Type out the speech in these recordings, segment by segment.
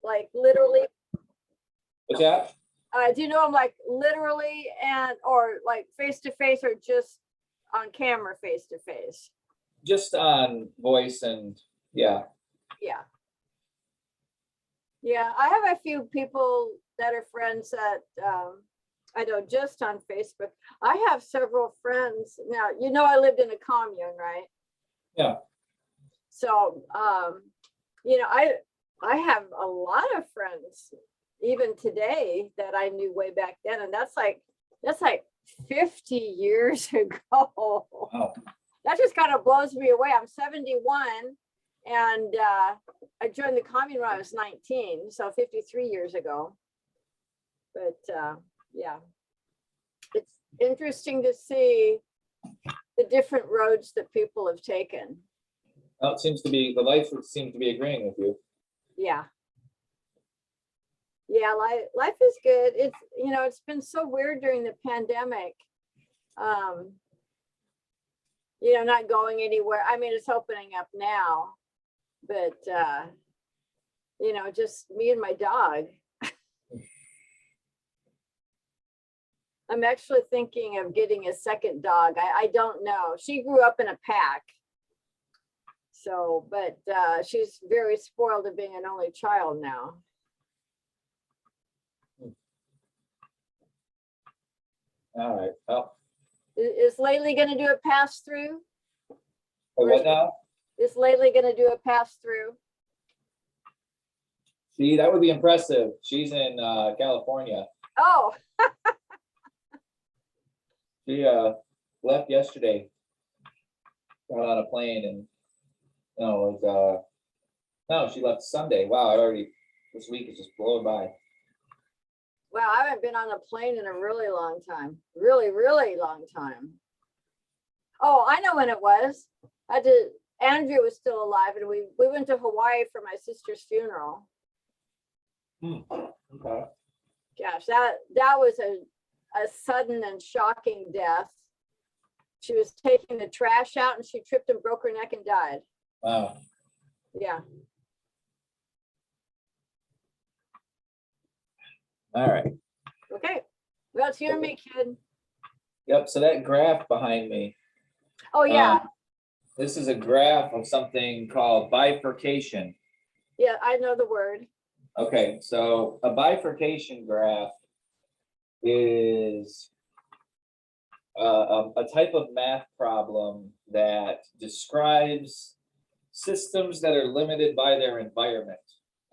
like literally? What's that? Do you know them like literally and or like face to face or just on camera face to face? Just on voice and yeah. Yeah. Yeah, I have a few people that are friends that I know just on Facebook. I have several friends now. You know, I lived in a commune, right? Yeah. So, you know, I have a lot of friends even today that I knew way back then, and that's like 50 years ago. Wow. That just kind of blows me away. I'm 71, and I joined the commune when I was 19, so 53 years ago. But yeah, it's interesting to see the different roads that people have taken. Well, it seems to be the life seems to be agreeing with you. Yeah. Yeah, life is good. It's, you know, it's been so weird during the pandemic. You know, not going anywhere. I mean, it's opening up now, but you know, just me and my dog. I'm actually thinking of getting a second dog. I don't know. She grew up in a pack. So, but she's very spoiled of being an only child now. All right. Well, Is Laylee going to do a pass through? what now? Is Laylee going to do a pass through? See, that would be impressive. She's in California. Oh, She left yesterday. Got on a plane and no, it was no, she left Sunday. Wow, this week is just blowing by. wow. I haven't been on a plane in a really long time. Really, really long time. Oh, I know when it was. Andrew was still alive, and we went to Hawaii for my sister's funeral. Okay. Gosh, that was a sudden and shocking death. She was taking the trash out and she tripped and broke her neck and died. Wow. Yeah. All right. Okay. Well, it's you and me, kid. Yep. So that graph behind me. Oh, yeah. This is a graph of something called bifurcation. Yeah, I know the word. Okay, so a bifurcation graph is a type of math problem that describes systems that are limited by their environment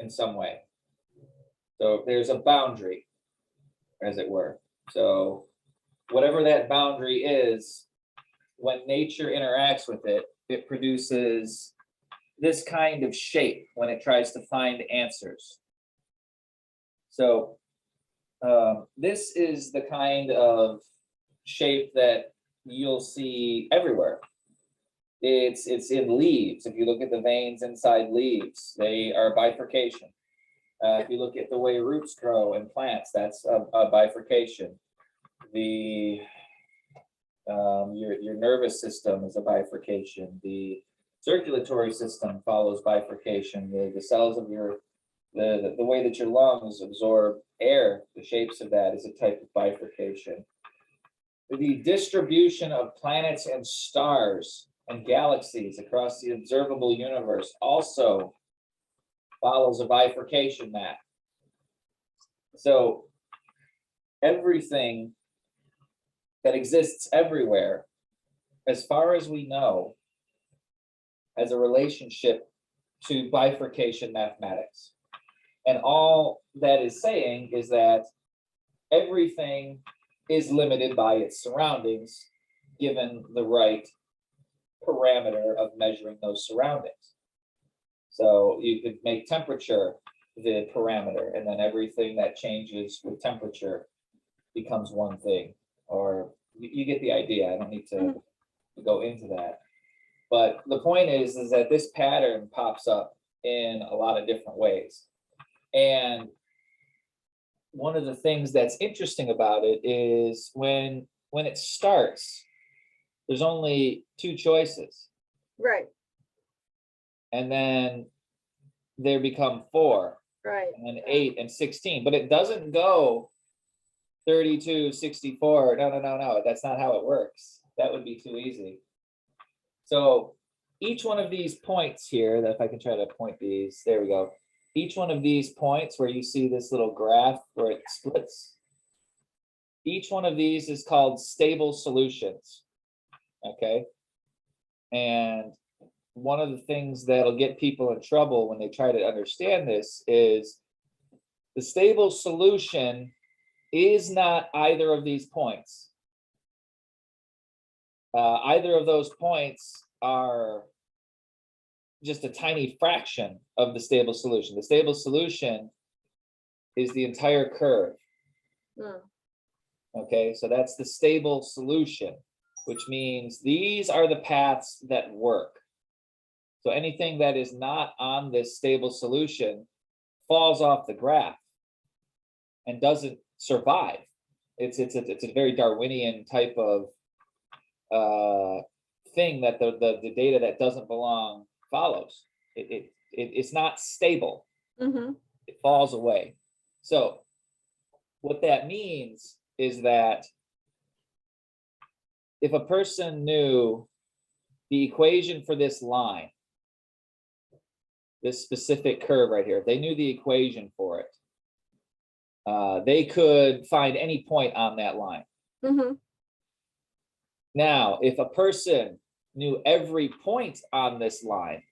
in some way. So there's a boundary, as it were. So whatever that boundary is, when nature interacts with it, it produces this kind of shape when it tries to find answers. So this is the kind of shape that you'll see everywhere. It's in leaves. If you look at the veins inside leaves, they are bifurcation. If you look at the way roots grow in plants, that's a bifurcation. Your nervous system is a bifurcation. The circulatory system follows bifurcation. The cells of the way that your lungs absorb air, the shapes of that is a type of bifurcation. The distribution of planets and stars and galaxies across the observable universe also follows a bifurcation map. So everything that exists everywhere, as far as we know, has a relationship to bifurcation mathematics. And all that is saying is that everything is limited by its surroundings, given the right parameter of measuring those surroundings. So you could make temperature the parameter, and then everything that changes with temperature becomes one thing. Or you get the idea. I don't need to go into that. But the point is that this pattern pops up in a lot of different ways. And one of the things that's interesting about it is when it starts, there's only two choices. Right. And then there become four. Right. and then Yeah. 8 and 16, but it doesn't go 32, 64. No. That's not how it works. That would be too easy. So each one of these points here, that if I can try to point these, there we go. Each one of these points where you see this little graph where it splits, each one of these is called stable solutions. Okay. And one of the things that'll get people in trouble when they try to understand this is the stable solution is not either of these points. Either of those points are just a tiny fraction of the stable solution. The stable solution is the entire curve. Okay, so that's the stable solution, which means these are the paths that work. So anything that is not on this stable solution falls off the graph and doesn't survive. It's a very Darwinian type of thing that the data that doesn't belong follows. It's not stable. It falls away. So what that means is that if a person knew the equation for this line, this specific curve right here, if they knew the equation for it, they could find any point on that line. Now, if a person knew every point on this line,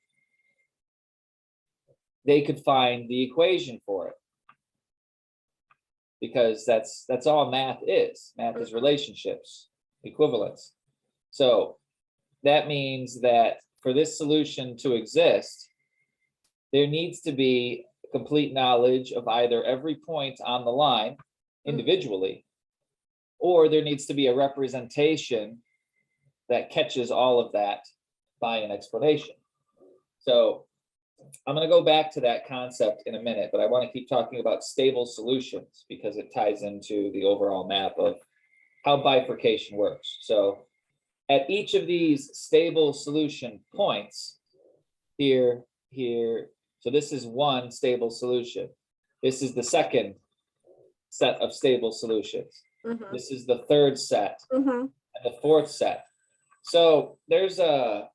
they could find the equation for it. Because that's all math is. Math is relationships, equivalence. So that means that for this solution to exist, there needs to be complete knowledge of either every point on the line individually, or there needs to be a representation that catches all of that by an explanation. So I'm going to go back to that concept in a minute, but I want to keep talking about stable solutions because it ties into the overall map of how bifurcation works. So at each of these stable solution points, here, so this is one stable solution. This is the second set of stable solutions. This is the third set and the fourth set. So there's a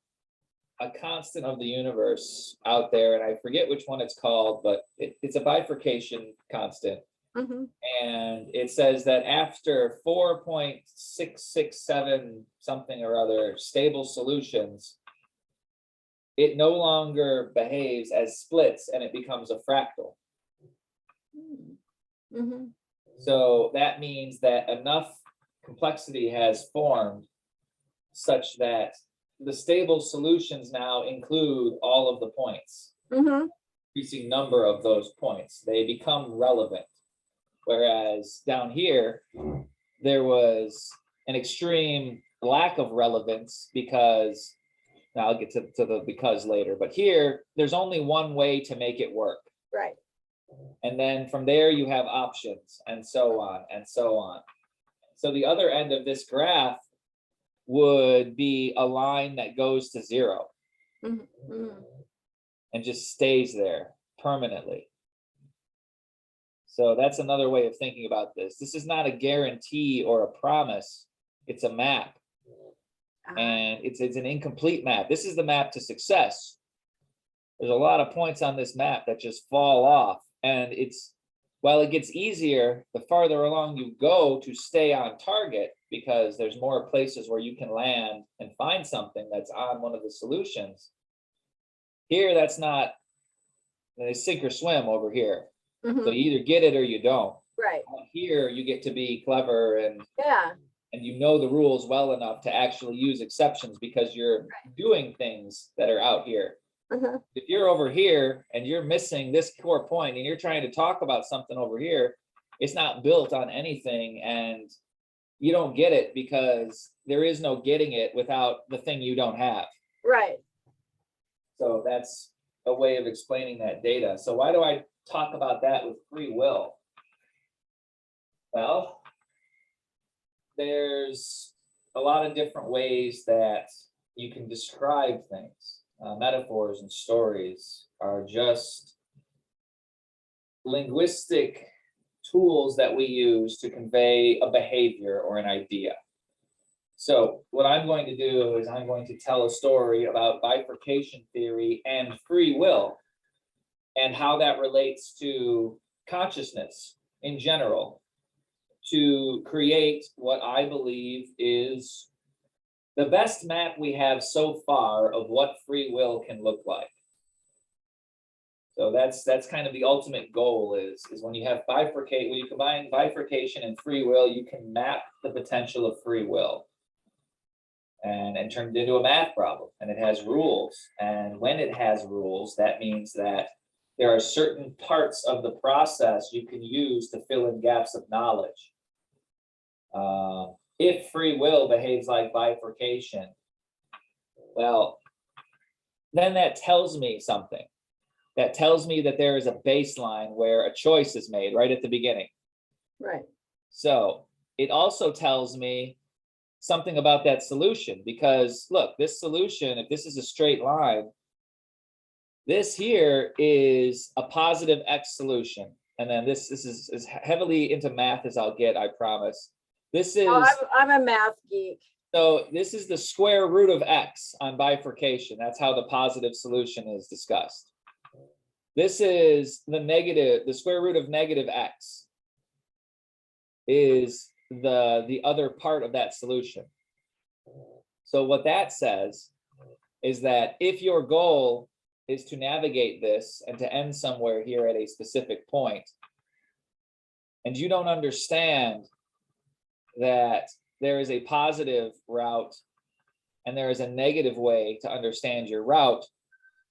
constant of the universe out there, and I forget which one it's called, but it's a bifurcation constant. And it says that after 4.667 something or other stable solutions, it no longer behaves as splits and it becomes a fractal. So that means that enough complexity has formed such that the stable solutions now include all of the points, increasing number of those points. They become relevant. Whereas down here, there was an extreme lack of relevance because, now I'll get to the because later, but here, there's only one way to make it work. Right. And then from there, you have options and so on and so on. So the other end of this graph would be a line that goes to 0 and just stays there permanently. So that's another way of thinking about this. This is not a guarantee or a promise. It's a map. And it's an incomplete map. This is the map to success. There's a lot of points on this map that just fall off. And while it gets easier, the farther along you go to stay on target, because there's more places where you can land and find something that's on one of the solutions. Here, that's not, they sink or swim over here. So you either get it or you don't. Right. Here, you get to be clever and you know the rules well enough to actually use exceptions because you're doing things that are out here. If you're over here and you're missing this core point and you're trying to talk about something over here, it's not built on anything and you don't get it because there is no getting it without the thing you don't have. Right. So that's a way of explaining that data. So why do I talk about that with free will? Well, there's a lot of different ways that you can describe things. Metaphors and stories are just linguistic tools that we use to convey a behavior or an idea. So what I'm going to do is I'm going to tell a story about bifurcation theory and free will and how that relates to consciousness in general to create what I believe is the best map we have so far of what free will can look like. So that's kind of the ultimate goal is when you have when you combine bifurcation and free will, you can map the potential of free will and turn it into a math problem. And it has rules. And when it has rules, that means that there are certain parts of the process you can use to fill in gaps of knowledge. If free will behaves like bifurcation, well, then that tells me something. That tells me that there is a baseline where a choice is made right at the beginning. Right. So it also tells me something about that solution, because look, this solution, if this is a straight line, this here is a positive X solution. And then this is as heavily into math as I'll get, I promise. This is, I'm a math geek. so this is the square root of X on bifurcation. That's how the positive solution is discussed. This is the square root of negative X is the other part of that solution. So what that says is that if your goal is to navigate this and to end somewhere here at a specific point, and you don't understand that there is a positive route and there is a negative way to understand your route,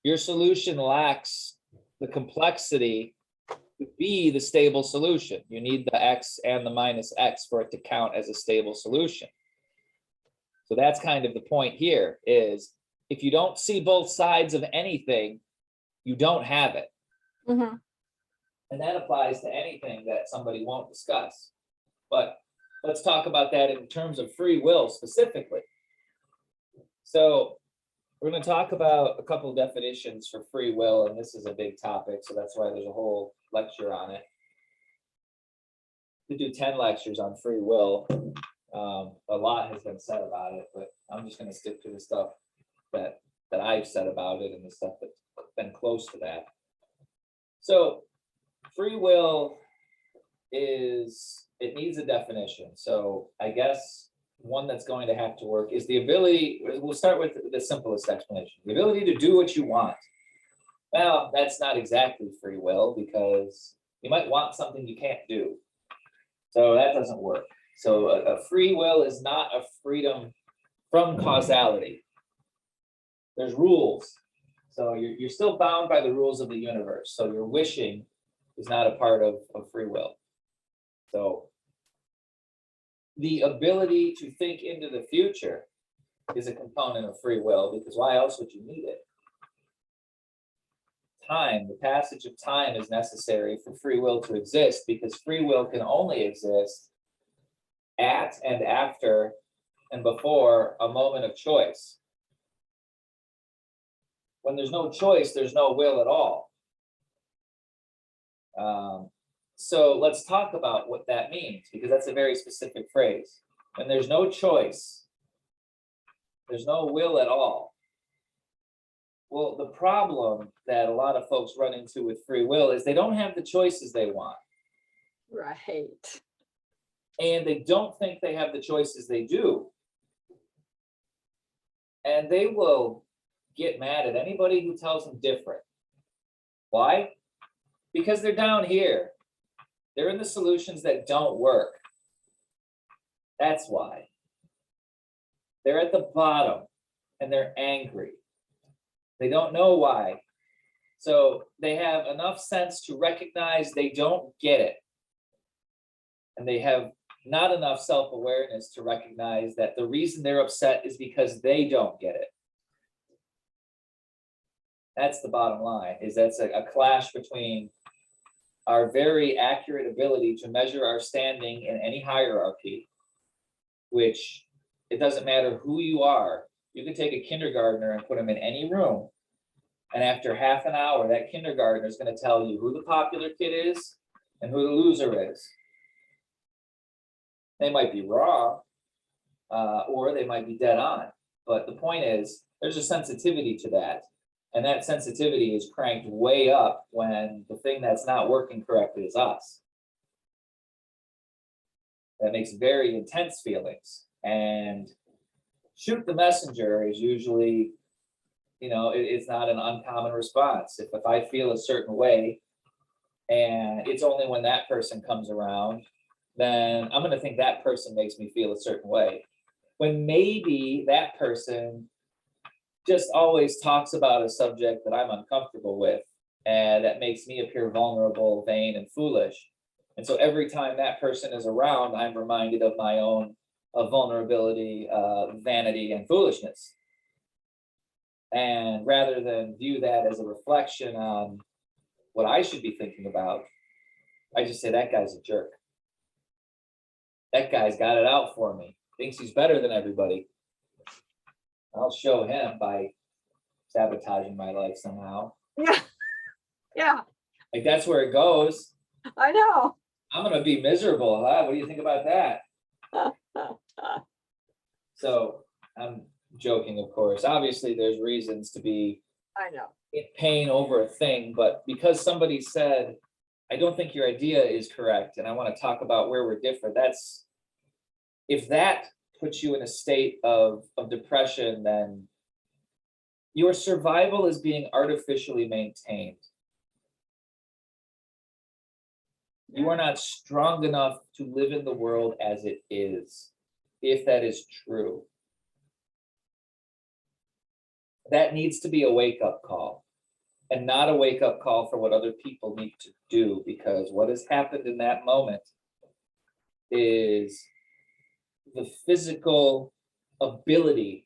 your solution lacks the complexity to be the stable solution. You need the X and the minus X for it to count as a stable solution. So that's kind of the point here is if you don't see both sides of anything, you don't have it. Mm-hmm. And that applies to anything that somebody won't discuss. But let's talk about that in terms of free will specifically. So we're going to talk about a couple of definitions for free will, and this is a big topic, so that's why there's a whole lecture on it. We do 10 lectures on free will. A lot has been said about it, but I'm just going to stick to the stuff that I've said about it and the stuff that's been close to that. So free will it needs a definition. So I guess one that's going to have to work is the ability, we'll start with the simplest explanation, the ability to do what you want. Well, that's not exactly free will because you might want something you can't do. So that doesn't work. So a free will is not a freedom from causality. There's rules. So you're still bound by the rules of the universe. So your wishing is not a part of free will. So the ability to think into the future is a component of free will, because why else would you need it? Time, the passage of time is necessary for free will to exist, because free will can only exist at and after and before a moment of choice. When there's no choice, there's no will at all. So let's talk about what that means, because that's a very specific phrase. When there's no choice, there's no will at all. Well, the problem that a lot of folks run into with free will is they don't have the choices they want. Right. And they don't think they have the choices they do. And they will get mad at anybody who tells them different. Why? Because they're down here. They're in the solutions that don't work. That's why. They're at the bottom and they're angry. They don't know why. So they have enough sense to recognize they don't get it. And they have not enough self-awareness to recognize that the reason they're upset is because they don't get it. That's the bottom line, is that's a clash between our very accurate ability to measure our standing in any hierarchy, which it doesn't matter who you are. You can take a kindergartner and put him in any room, And after half an hour, that kindergartner is going to tell you who the popular kid is and who the loser is. They might be wrong, or they might be dead on. But the point is, there's a sensitivity to that. And that sensitivity is cranked way up when the thing that's not working correctly is us. That makes very intense feelings. And shoot the messenger is usually, it's not an uncommon response. If I feel a certain way, and it's only when that person comes around, then I'm going to think that person makes me feel a certain way. When maybe that person just always talks about a subject that I'm uncomfortable with, and that makes me appear vulnerable, vain, and foolish. And so every time that person is around, I'm reminded of my own vulnerability, vanity, and foolishness. And rather than view that as a reflection on what I should be thinking about, I just say, that guy's a jerk. That guy's got it out for me. Thinks he's better than everybody. I'll show him by sabotaging my life somehow. Yeah. Yeah. Like, that's where it goes. I know. I'm going to be miserable, huh? What do you think about that? So I'm joking, of course. Obviously, there's reasons to be I know. in pain over a thing, but because somebody said, I don't think your idea is correct, and I want to talk about where we're different, if that puts you in a state of depression, then your survival is being artificially maintained. You are not strong enough to live in the world as it is, if that is true. That needs to be a wake-up call, and not a wake-up call for what other people need to do, because what has happened in that moment is the physical ability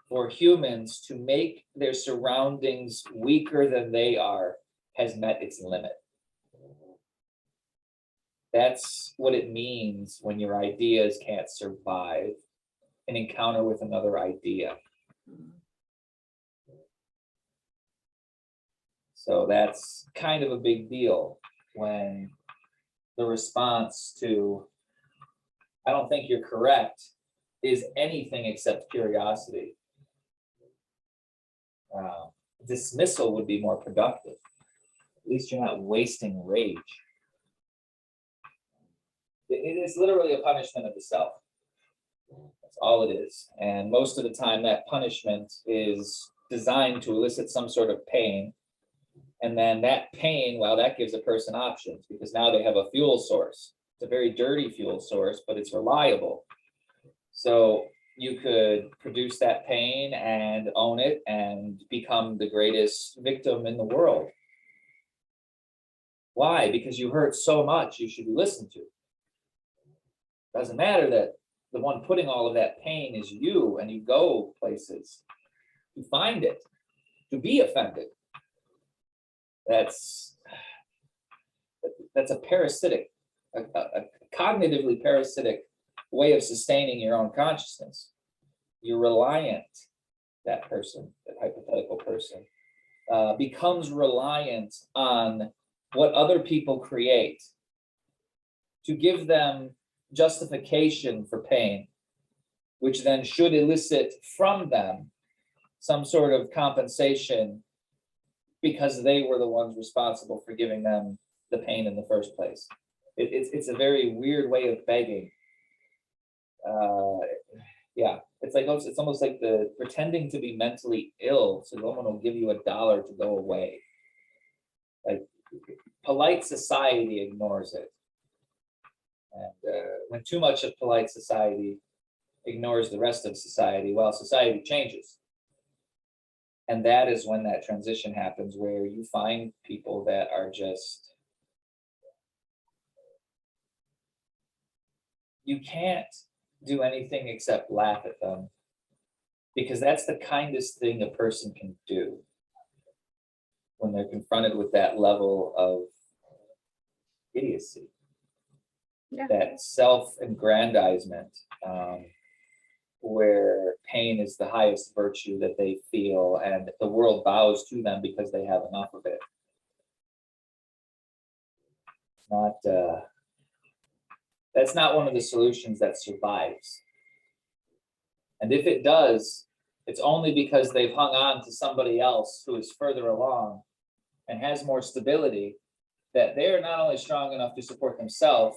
for humans to make their surroundings weaker than they are has met its limit. That's what it means when your ideas can't survive an encounter with another idea. So that's kind of a big deal when the response to, I don't think you're correct, is anything except curiosity. Dismissal would be more productive. At least you're not wasting rage. It is literally a punishment of the self. That's all it is. And most of the time, that punishment is designed to elicit some sort of pain. And then that pain, well, that gives a person options, because now they have a fuel source. It's a very dirty fuel source, but it's reliable. So you could produce that pain and own it and become the greatest victim in the world. Why? Because you hurt so much, you should be listened to. Doesn't matter that the one putting all of that pain is you, and you go places to find it, to be offended. That's a parasitic, a cognitively parasitic way of sustaining your own consciousness. You're reliant, that person, that hypothetical person, becomes reliant on what other people create to give them justification for pain, which then should elicit from them some sort of compensation, because they were the ones responsible for giving them the pain in the first place. It's a very weird way of begging. Yeah, it's almost like the pretending to be mentally ill so no one will give you $1 to go away. Like, polite society ignores it. And when too much of polite society ignores the rest of society, well, society changes. And that is when that transition happens, where you find people that are just, you can't do anything except laugh at them, because that's the kindest thing a person can do when they're confronted with that level of idiocy. Yeah. That self-aggrandizement. where pain is the highest virtue that they feel, and the world bows to them because they have enough of it. Not that's not one of the solutions that survives. And if it does, it's only because they've hung on to somebody else who is further along and has more stability, that they're not only strong enough to support themselves,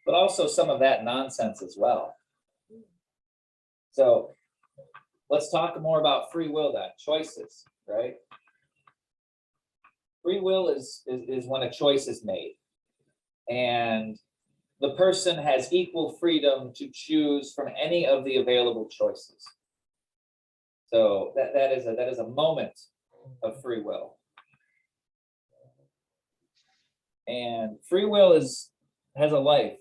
but also some of that nonsense as well. So let's talk more about free will then, choices, right? Free will is when a choice is made, and the person has equal freedom to choose from any of the available choices. So that is a moment of free will. And free will has a life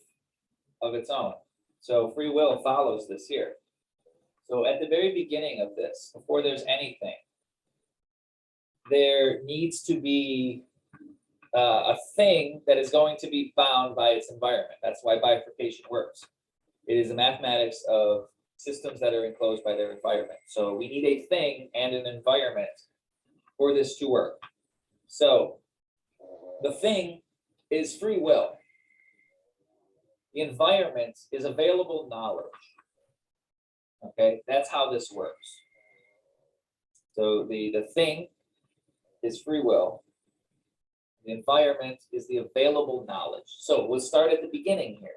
of its own. So free will follows this here. So at the very beginning of this, before there's anything, there needs to be a thing that is going to be bound by its environment. That's why bifurcation works. It is a mathematics of systems that are enclosed by their environment. So we need a thing and an environment for this to work. So the thing is free will. The environment is available knowledge. Okay, that's how this works. So the thing is free will. The environment is the available knowledge. So we'll start at the beginning here.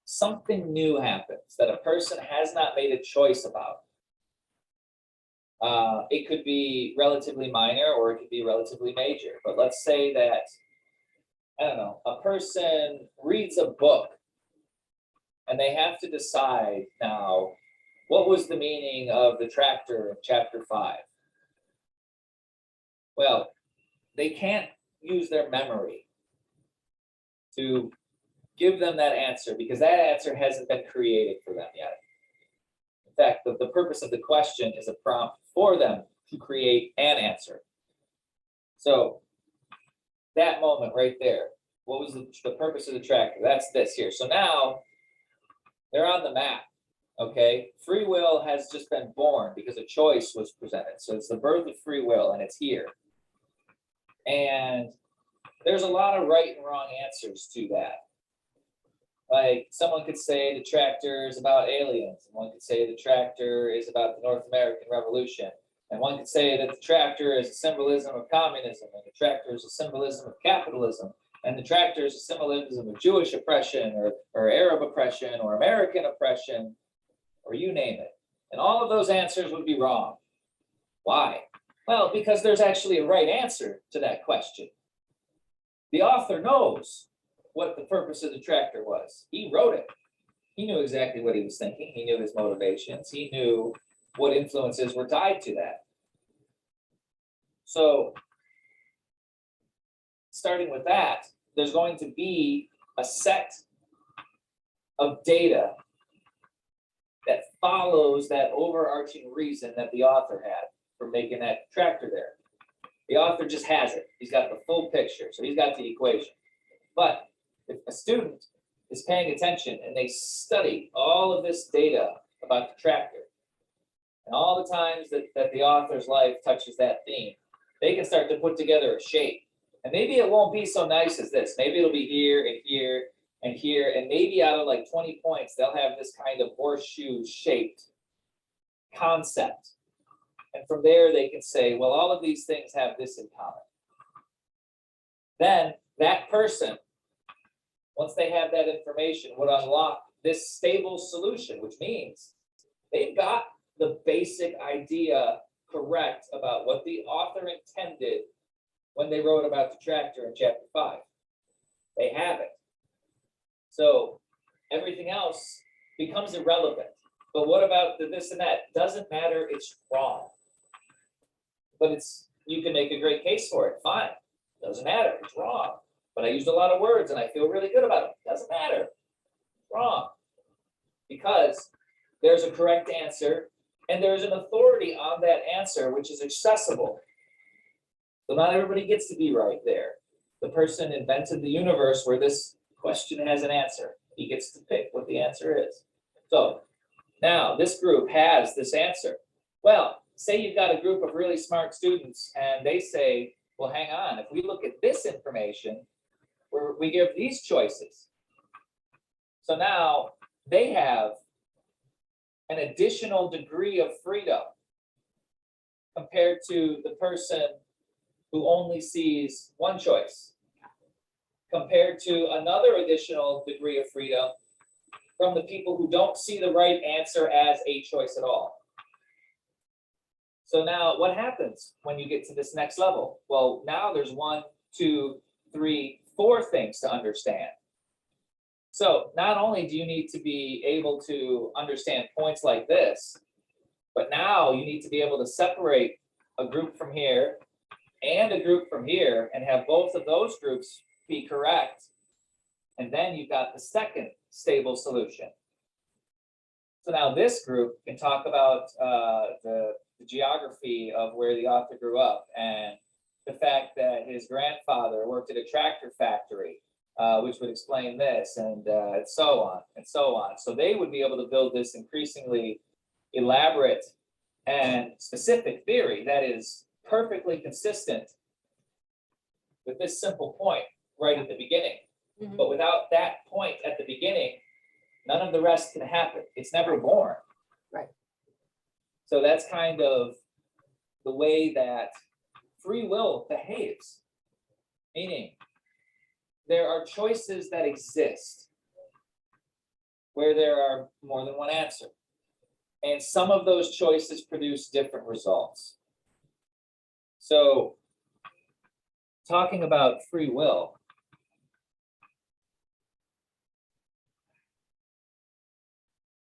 Something new happens that a person has not made a choice about. It could be relatively minor or it could be relatively major. But let's say that, I don't know, a person reads a book and they have to decide now, what was the meaning of the tractor in chapter 5? Well, they can't use their memory to give them that answer because that answer hasn't been created for them yet. In fact, the purpose of the question is a prompt for them to create an answer. So that moment right there, what was the purpose of the tractor? That's this here. So now they're on the map, okay? Free will has just been born because a choice was presented. So it's the birth of free will, and it's here. And there's a lot of right and wrong answers to that. Like someone could say the tractor is about aliens, and one could say the tractor is about the North American Revolution, and one could say that the tractor is a symbolism of communism, and the tractor is a symbolism of capitalism, and the tractor is a symbolism of Jewish oppression or Arab oppression or American oppression, or you name it. And all of those answers would be wrong. Why? Well, because there's actually a right answer to that question. The author knows what the purpose of the tractor was. He wrote it. He knew exactly what he was thinking. He knew his motivations. He knew what influences were tied to that. So, starting with that, there's going to be a set of data that follows that overarching reason that the author had for making that tractor there. The author just has it. He's got the full picture, so he's got the equation. But if a student is paying attention and they study all of this data about the tractor and all the times that the author's life touches that theme, they can start to put together a shape. And maybe it won't be so nice as this. Maybe it'll be here and here and here, and maybe out of like 20 points, they'll have this kind of horseshoe-shaped concept. And from there, they can say, well, all of these things have this in common. Then that person, once they have that information, would unlock this stable solution, which means they've got the basic idea correct about what the author intended when they wrote about the tractor in chapter 5. They have it. So everything else becomes irrelevant. But what about the this and that? Doesn't matter, it's wrong. But you can make a great case for it. Fine. Doesn't matter, it's wrong. But I used a lot of words and I feel really good about it. Doesn't matter. It's wrong. Because there's a correct answer and there's an authority on that answer which is accessible. So not everybody gets to be right there. The person invented the universe where this question has an answer. He gets to pick what the answer is. So Now, this group has this answer. Well, say you've got a group of really smart students and they say, well, hang on, if we look at this information, we give these choices. So now they have an additional degree of freedom compared to the person who only sees one choice, compared to another additional degree of freedom from the people who don't see the right answer as a choice at all. So now what happens when you get to this next level? Well, now there's 1, 2, 3, 4 things to understand. So not only do you need to be able to understand points like this, but now you need to be able to separate a group from here and a group from here and have both of those groups be correct. And then you've got the second stable solution. So now this group can talk about the geography of where the author grew up and the fact that his grandfather worked at a tractor factory, which would explain this, and so on and so on. So they would be able to build this increasingly elaborate and specific theory that is perfectly consistent with this simple point right at the beginning. Mhm. But without that point at the beginning, none of the rest can happen. It's never born. Right. So that's kind of the way that free will behaves. Meaning, there are choices that exist where there are more than one answer. And some of those choices produce different results. So, talking about free will,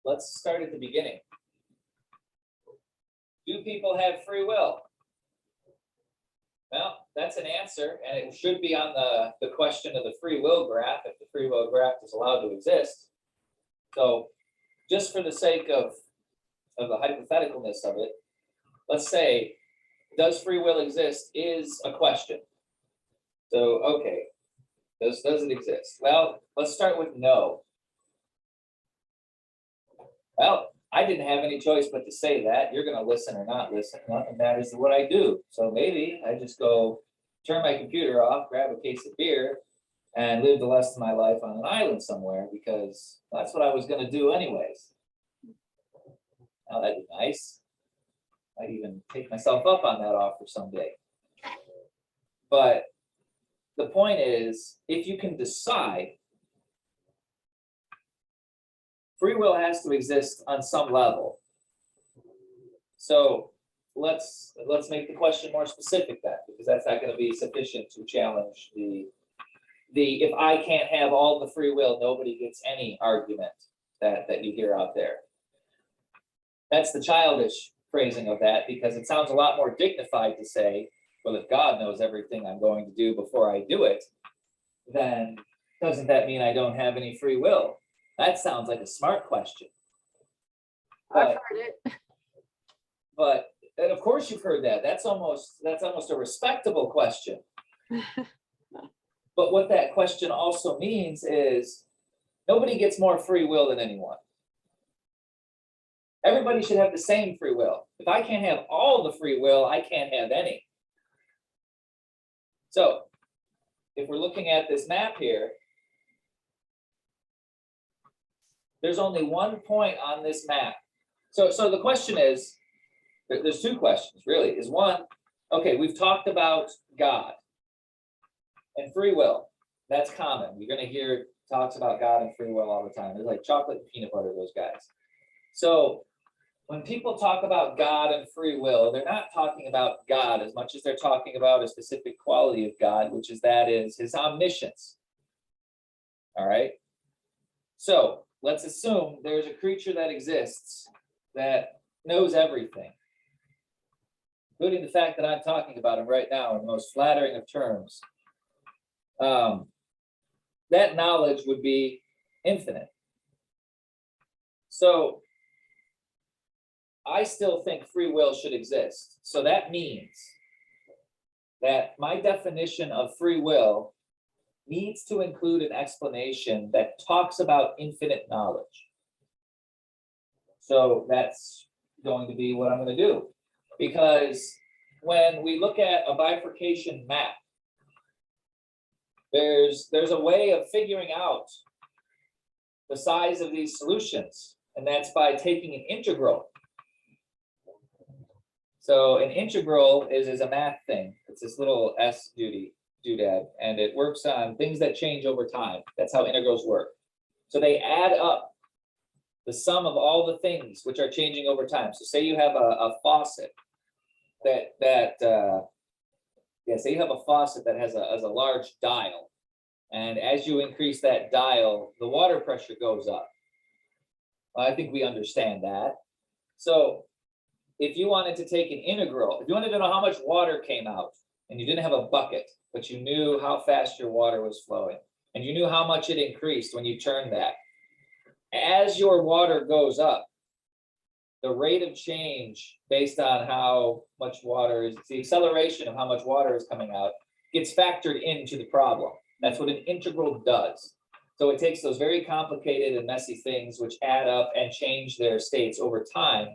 let's start at the beginning. Do people have free will? Well, that's an answer, and it should be on the question of the free will graph, if the free will graph is allowed to exist. So, just for the sake of the hypotheticalness of it, let's say, does free will exist is a question. So, okay, does it exist? Well, let's start with no. Well, I didn't have any choice but to say that. You're going to listen or not listen, and that is what I do. So maybe I just go turn my computer off, grab a case of beer, and live the rest of my life on an island somewhere because that's what I was going to do anyways. Now that'd be nice. I'd even take myself up on that offer someday. But the point is, if you can decide, free will has to exist on some level. So let's make the question more specific then, because that's not going to be sufficient to challenge the if I can't have all the free will, nobody gets any argument that you hear out there. That's the childish phrasing of that, because it sounds a lot more dignified to say, well, if God knows everything I'm going to do before I do it, then doesn't that mean I don't have any free will? That sounds like a smart question. I've heard it. But and of course you've heard that. That's almost a respectable question. But what that question also means is nobody gets more free will than anyone. Everybody should have the same free will. If I can't have all the free will, I can't have any. So if we're looking at this map here, there's only one point on this map. So the question is, there's two questions really. Is one, okay, we've talked about God and free will. That's common. You're going to hear talks about God and free will all the time. They're like chocolate and peanut butter, those guys. So when people talk about God and free will, they're not talking about God as much as they're talking about a specific quality of God, which is his omniscience. All right. So let's assume there's a creature that exists that knows everything, including the fact that I'm talking about him right now in the most flattering of terms. That knowledge would be infinite. So I still think free will should exist. So that means that my definition of free will needs to include an explanation that talks about infinite knowledge. So that's going to be what I'm going to do. Because when we look at a bifurcation map, there's a way of figuring out the size of these solutions, and that's by taking an integral. So an integral is a math thing. It's this little S doodad, and it works on things that change over time. That's how integrals work. So they add up the sum of all the things which are changing over time. So say you have a faucet say you have a faucet that has a large dial, and as you increase that dial, the water pressure goes up. Well, I think we understand that. So if you wanted to take an integral, if you wanted to know how much water came out, and you didn't have a bucket, but you knew how fast your water was flowing, and you knew how much it increased when you turned that, as your water goes up, the rate of change based on how much water is, the acceleration of how much water is coming out, gets factored into the problem. That's what an integral does. So it takes those very complicated and messy things which add up and change their states over time.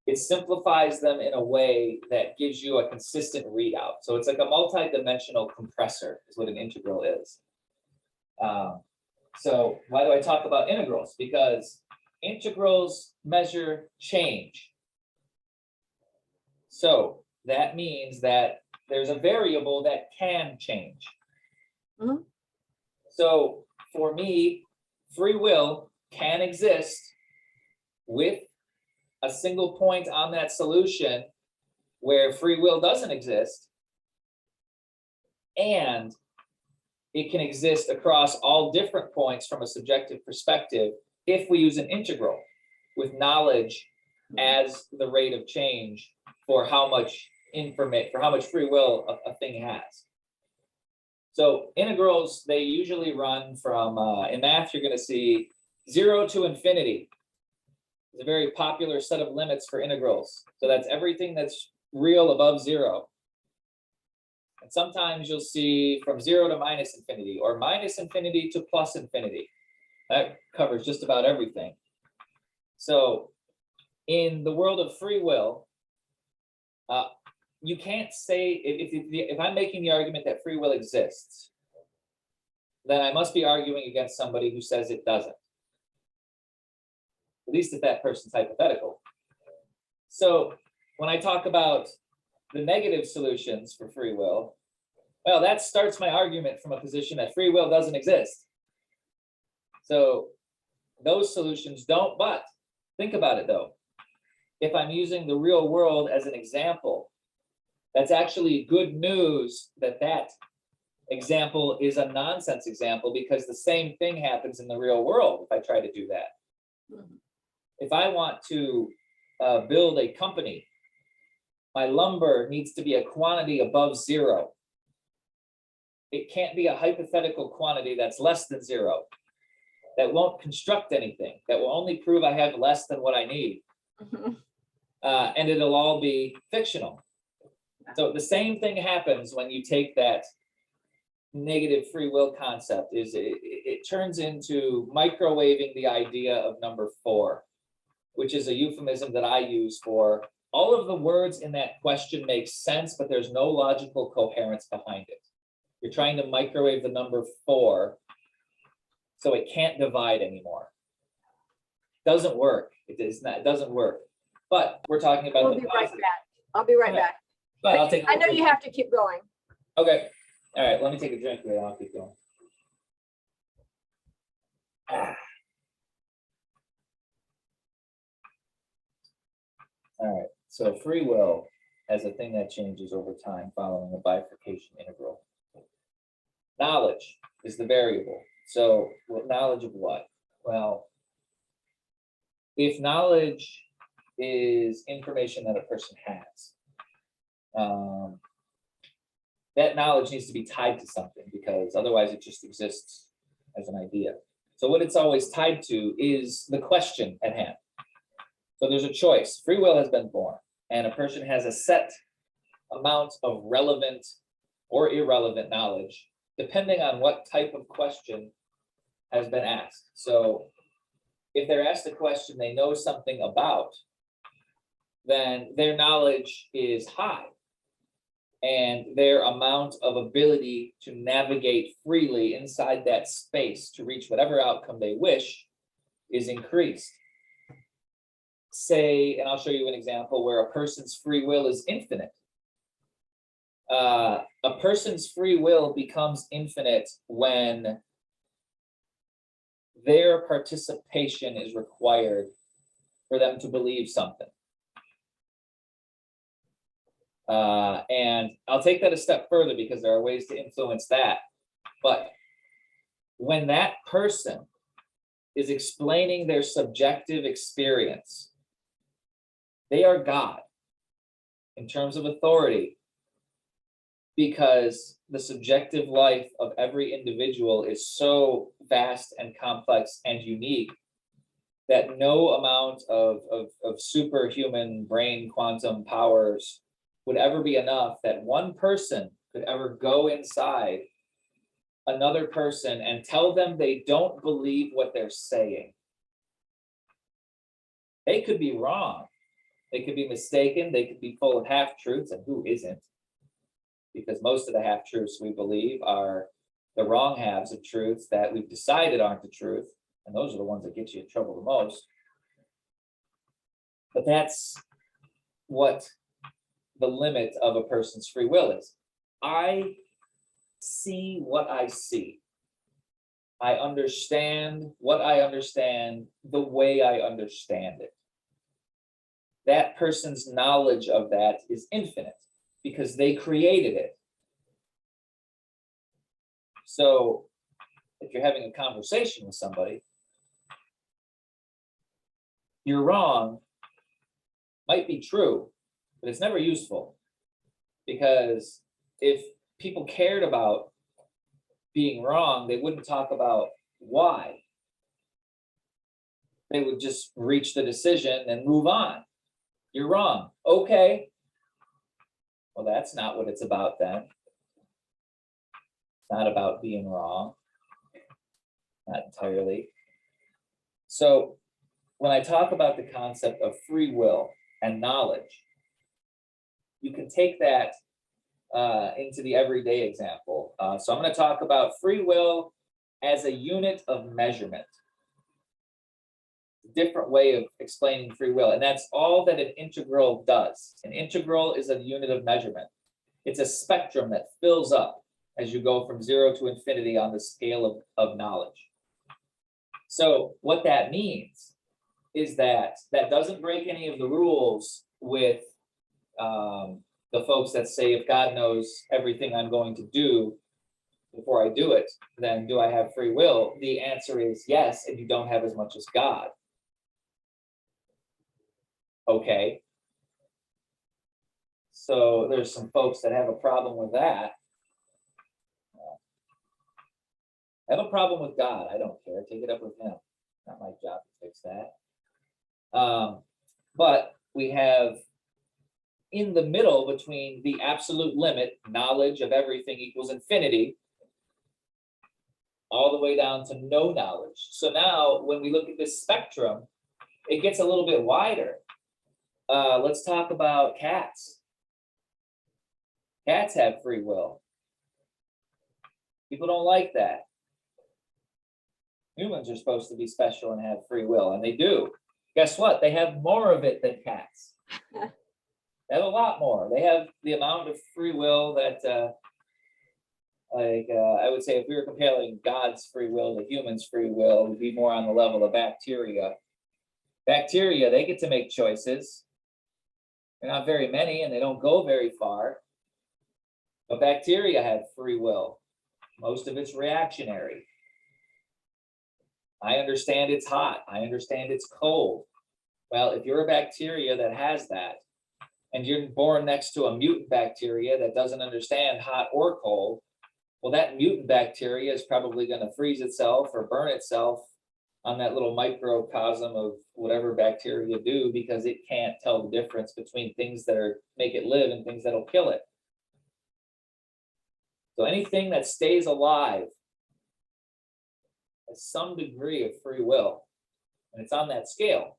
It simplifies them in a way that gives you a consistent readout. So it's like a multi-dimensional compressor is what an integral is. So why do I talk about integrals? Because integrals measure change. So that means that there's a variable that can change. Mhm. So for me, free will can exist with a single point on that solution where free will doesn't exist, and it can exist across all different points from a subjective perspective if we use an integral with knowledge as the rate of change for how much free will a thing has. So integrals, they usually run from, in math, you're going to see 0 to infinity. It's a very popular set of limits for integrals. So that's everything that's real above 0. And sometimes you'll see from 0 to minus infinity, or minus infinity to plus infinity. That covers just about everything. So in the world of free will, you can't say, if I'm making the argument that free will exists, then I must be arguing against somebody who says it doesn't. At least if that person's hypothetical. So when I talk about the negative solutions for free will, well, that starts my argument from a position that free will doesn't exist. So those solutions don't, but think about it though. If I'm using the real world as an example, that's actually good news that that example is a nonsense example, because the same thing happens in the real world if I try to do that. Mm-hmm. If I want to build a company, my lumber needs to be a quantity above 0. It can't be a hypothetical quantity that's less than 0. That won't construct anything. That will only prove I have less than what I need. Mm-hmm. And it'll all be fictional. So the same thing happens when you take that negative free will concept. It turns into microwaving the idea of number 4, which is a euphemism that I use for all of the words in that question make sense, but there's no logical coherence behind it. You're trying to microwave the number 4 so it can't divide anymore. Doesn't work. It doesn't work. But we're talking about I'll be right back. I'll be right back. But I'll take. I know you have to keep going. Okay. All right. Let me take a drink here. I'll keep going. All right. So free will as a thing that changes over time following a bifurcation integral. Knowledge is the variable. So knowledge of what? Well, if knowledge is information that a person has, that knowledge needs to be tied to something, because otherwise it just exists as an idea. So what it's always tied to is the question at hand. So there's a choice. Free will has been born, and a person has a set amount of relevant or irrelevant knowledge, depending on what type of question has been asked. So if they're asked a question they know something about, then their knowledge is high. And their amount of ability to navigate freely inside that space to reach whatever outcome they wish is increased. Say, and I'll show you an example where a person's free will is infinite. A person's free will becomes infinite when their participation is required for them to believe something. And I'll take that a step further because there are ways to influence that. But when that person is explaining their subjective experience, they are God in terms of authority, because the subjective life of every individual is so vast and complex and unique that no amount of superhuman brain quantum powers would ever be enough that one person could ever go inside another person and tell them they don't believe what they're saying. They could be wrong. They could be mistaken. They could be full of half-truths, and who isn't? Because most of the half-truths we believe are the wrong halves of truths that we've decided aren't the truth, and those are the ones that get you in trouble the most. But that's what the limit of a person's free will is. I see what I see. I understand what I understand the way I understand it. That person's knowledge of that is infinite because they created it. So if you're having a conversation with somebody, you're wrong might be true, but it's never useful, because if people cared about being wrong, they wouldn't talk about why. They would just reach the decision and move on. You're wrong. Okay. Well, that's not what it's about then. It's not about being wrong. Not entirely. So when I talk about the concept of free will and knowledge, you can take that into the everyday example. So I'm going to talk about free will as a unit of measurement. Different way of explaining free will, and that's all that an integral does. An integral is a unit of measurement. It's a spectrum that fills up as you go from 0 to infinity on the scale of knowledge. So what that means is that doesn't break any of the rules with the folks that say, if God knows everything I'm going to do before I do it, then do I have free will? The answer is yes, and you don't have as much as God. Okay. So there's some folks that have a problem with that. I have a problem with God. I don't care. Take it up with him. Not my job to fix that. But we have in the middle between the absolute limit, knowledge of everything equals infinity, all the way down to no knowledge. So now when we look at this spectrum, it gets a little bit wider. Let's talk about cats. Cats have free will. People don't like that. Humans are supposed to be special and have free will, and they do. Guess what? They have more of it than cats. They have a lot more. They have the amount of free will that, I would say if we were comparing God's free will to humans' free will, it would be more on the level of bacteria. Bacteria, they get to make choices. They're not very many, and they don't go very far. But bacteria have free will. Most of it's reactionary. I understand it's hot. I understand it's cold. Well, if you're a bacteria that has that, and you're born next to a mutant bacteria that doesn't understand hot or cold, well, that mutant bacteria is probably going to freeze itself or burn itself on that little microcosm of whatever bacteria do, because it can't tell the difference between things that make it live and things that'll kill it. So anything that stays alive has some degree of free will. And it's on that scale.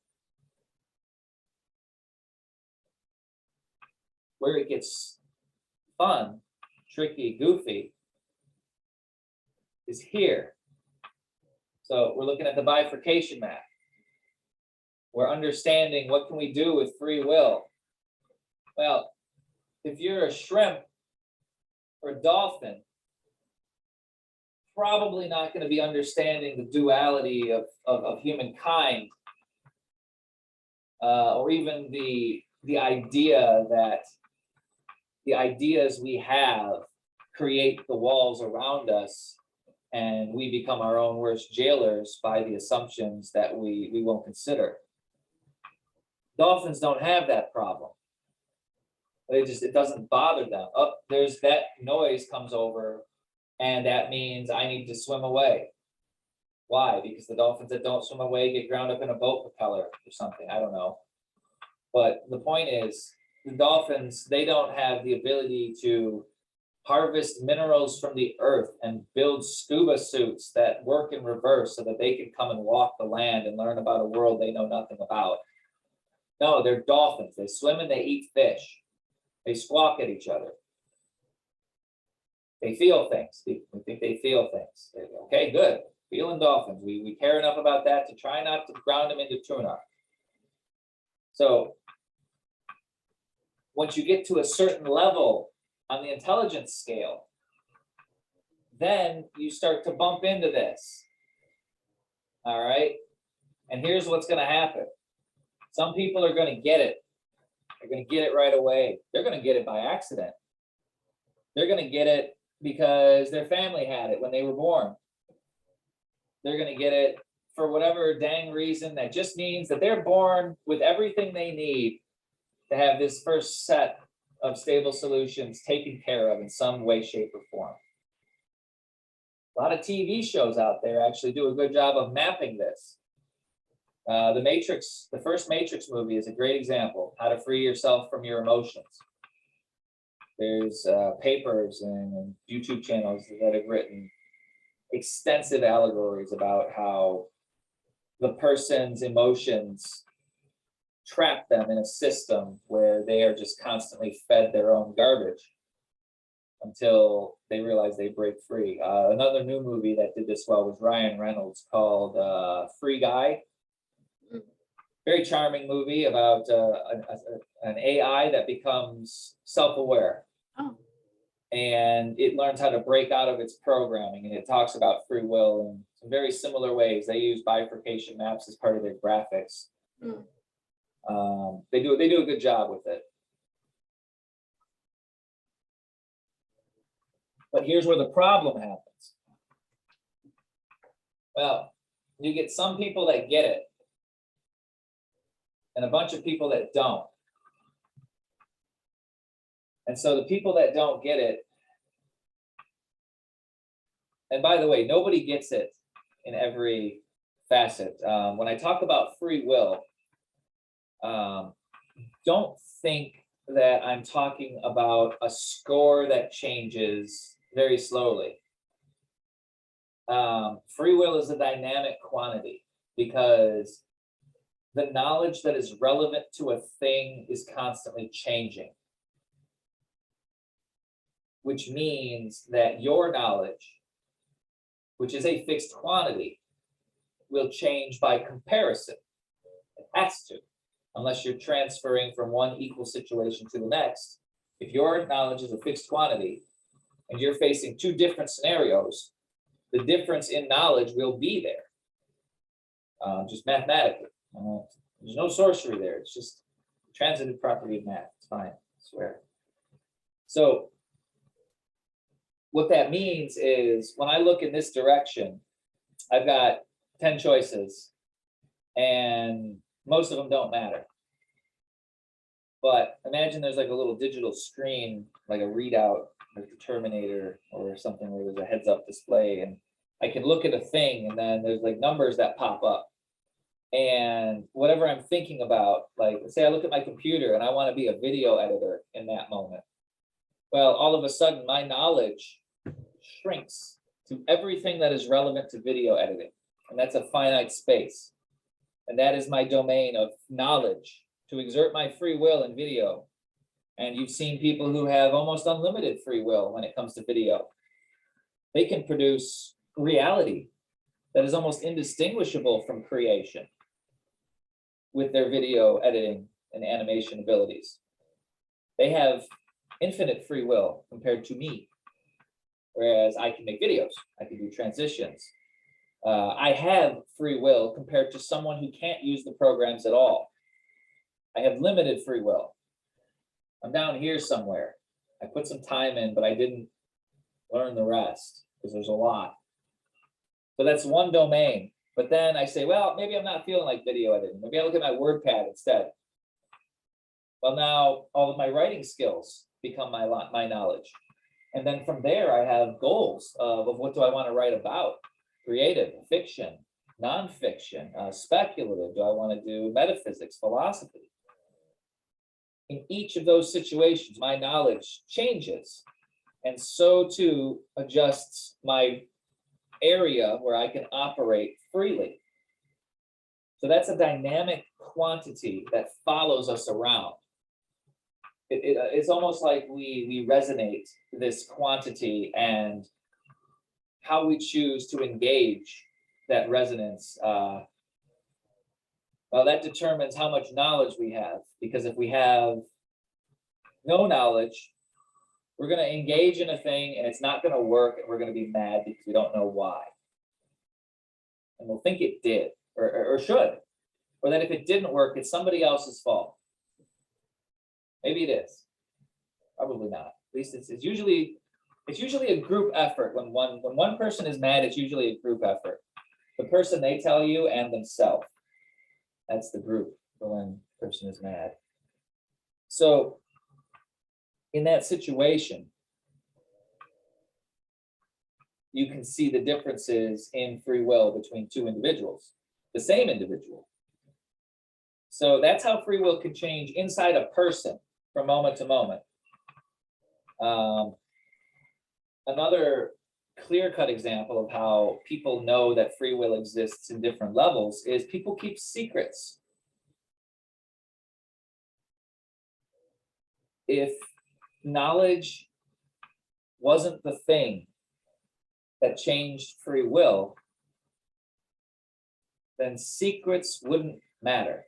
Where it gets fun, tricky, goofy is here. So we're looking at the bifurcation map. We're understanding what can we do with free will. Well, if you're a shrimp or a dolphin, probably not going to be understanding the duality of humankind, or even the idea that the ideas we have create the walls around us, and we become our own worst jailers by the assumptions that we won't consider. Dolphins don't have that problem. It doesn't bother them. Oh, there's that noise comes over, and that means I need to swim away. Why? Because the dolphins that don't swim away get ground up in a boat propeller or something. I don't know. But the point is, the dolphins, they don't have the ability to harvest minerals from the earth and build scuba suits that work in reverse so that they can come and walk the land and learn about a world they know nothing about. No, they're dolphins. They swim and they eat fish. They squawk at each other. They feel things. We think they feel things. Okay, good. Feeling dolphins. We care enough about that to try not to ground them into tuna. So once you get to a certain level on the intelligence scale, then you start to bump into this. All right. And here's what's going to happen. Some people are going to get it. They're going to get it right away. They're going to get it by accident. They're going to get it because their family had it when they were born. They're going to get it for whatever dang reason that just means that they're born with everything they need to have this first set of stable solutions taken care of in some way, shape, or form. A lot of TV shows out there actually do a good job of mapping this. The Matrix, the first Matrix movie is a great example, how to free yourself from your emotions. There's papers and YouTube channels that have written extensive allegories about how the person's emotions trap them in a system where they are just constantly fed their own garbage until they realize they break free. Another new movie that did this well was Ryan Reynolds called Free Guy. Very charming movie about an AI that becomes self-aware. Oh. And it learns how to break out of its programming, and it talks about free will in some very similar ways. They use bifurcation maps as part of their graphics. They do a good job with it. But here's where the problem happens. Well, you get some people that get it, and a bunch of people that don't. And so the people that don't get it, and by the way, nobody gets it in every facet. When I talk about free will, don't think that I'm talking about a score that changes very slowly. Free will is a dynamic quantity because the knowledge that is relevant to a thing is constantly changing, which means that your knowledge, which is a fixed quantity, will change by comparison. It has to, unless you're transferring from one equal situation to the next. If your knowledge is a fixed quantity and you're facing two different scenarios, the difference in knowledge will be there, just mathematically. There's no sorcery there. It's just a transitive property of math. It's fine, I swear. So what that means is when I look in this direction, I've got 10 choices and most of them don't matter. But imagine there's like a little digital screen, like a readout, like the Terminator or something where there's a heads up display, and I can look at a thing and then there's like numbers that pop up. And whatever I'm thinking about, like say I look at my computer and I want to be a video editor in that moment. Well, all of a sudden my knowledge shrinks to everything that is relevant to video editing. And that's a finite space. and that is my domain of knowledge, to exert my free will in video. And you've seen people who have almost unlimited free will when it comes to video. They can produce reality that is almost indistinguishable from creation with their video editing and animation abilities. They have infinite free will compared to me, whereas I can make videos, I can do transitions. I have free will compared to someone who can't use the programs at all. I have limited free will. I'm down here somewhere. I put some time in, but I didn't learn the rest because there's a lot. So that's one domain. But then I say, well, maybe I'm not feeling like video editing. Maybe I look at my Wordpad instead. Well, now all of my writing skills become my knowledge. And then from there, I have goals of what do I want to write about? Creative, fiction, nonfiction, speculative. Do I want to do metaphysics, philosophy? In each of those situations, my knowledge changes. And so too adjusts my area where I can operate freely. So that's a dynamic quantity that follows us around. It's almost like we resonate this quantity, and how we choose to engage that resonance, well, that determines how much knowledge we have. Because if we have no knowledge, we're going to engage in a thing and it's not going to work, and we're going to be mad because we don't know why. And we'll think it did, or should, or that if it didn't work, it's somebody else's fault. Maybe it is. Probably not. At least it's usually a group effort. When one person is mad, it's usually a group effort. The person they tell you and themselves. That's the group for when the person is mad. So in that situation, you can see the differences in free will between two individuals, the same individual. So that's how free will can change inside a person from moment to moment. Another clear-cut example of how people know that free will exists in different levels is people keep secrets. If knowledge wasn't the thing that changed free will, then secrets wouldn't matter.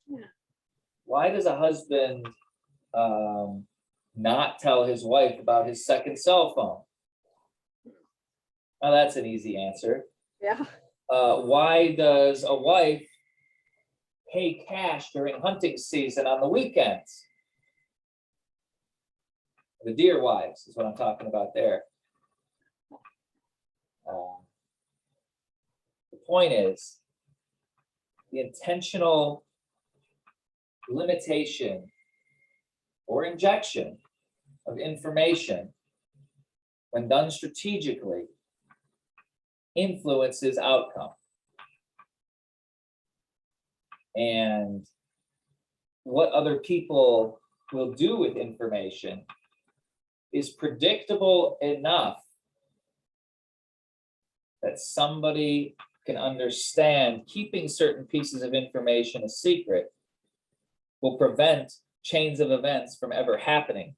Yeah. Why does a husband not tell his wife about his second cell phone? Now that's an easy answer. Yeah. Why does a wife pay cash during hunting season on the weekends? The dear wives is what I'm talking about there. The point is the intentional limitation or injection of information, when done strategically, influences outcome. And what other people will do with information is predictable enough that somebody can understand keeping certain pieces of information a secret will prevent chains of events from ever happening,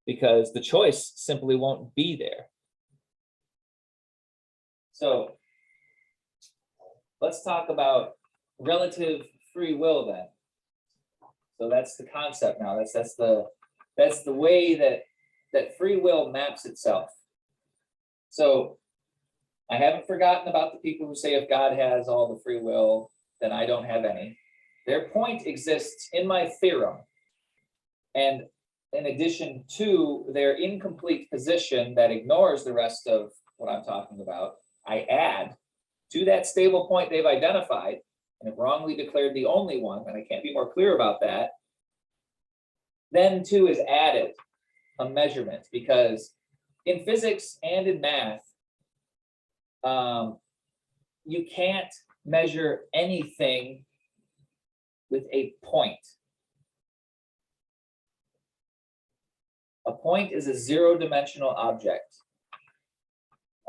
because the choice simply won't be there. So let's talk about relative free will then. So that's the concept now. That's the way that free will maps itself. So I haven't forgotten about the people who say if God has all the free will, then I don't have any. Their point exists in my theorem. And in addition to their incomplete position that ignores the rest of what I'm talking about, I add to that stable point they've identified and have wrongly declared the only one, and I can't be more clear about that. Then too is added a measurement, because in physics and in math, you can't measure anything with a point. A point is a zero-dimensional object.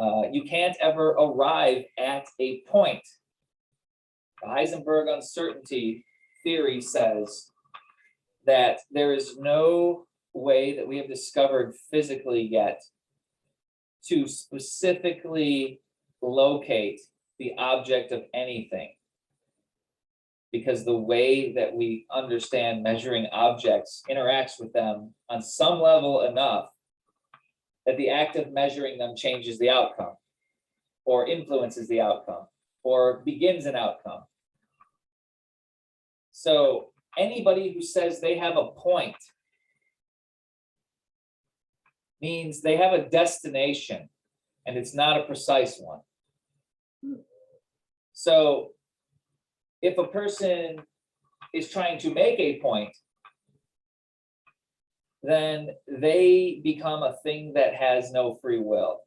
You can't ever arrive at a point. The Heisenberg uncertainty theory says that there is no way that we have discovered physically yet to specifically locate the object of anything. Because the way that we understand measuring objects interacts with them on some level enough that the act of measuring them changes the outcome, or influences the outcome, or begins an outcome. So anybody who says they have a point means they have a destination, and it's not a precise one. So if a person is trying to make a point, then they become a thing that has no free will.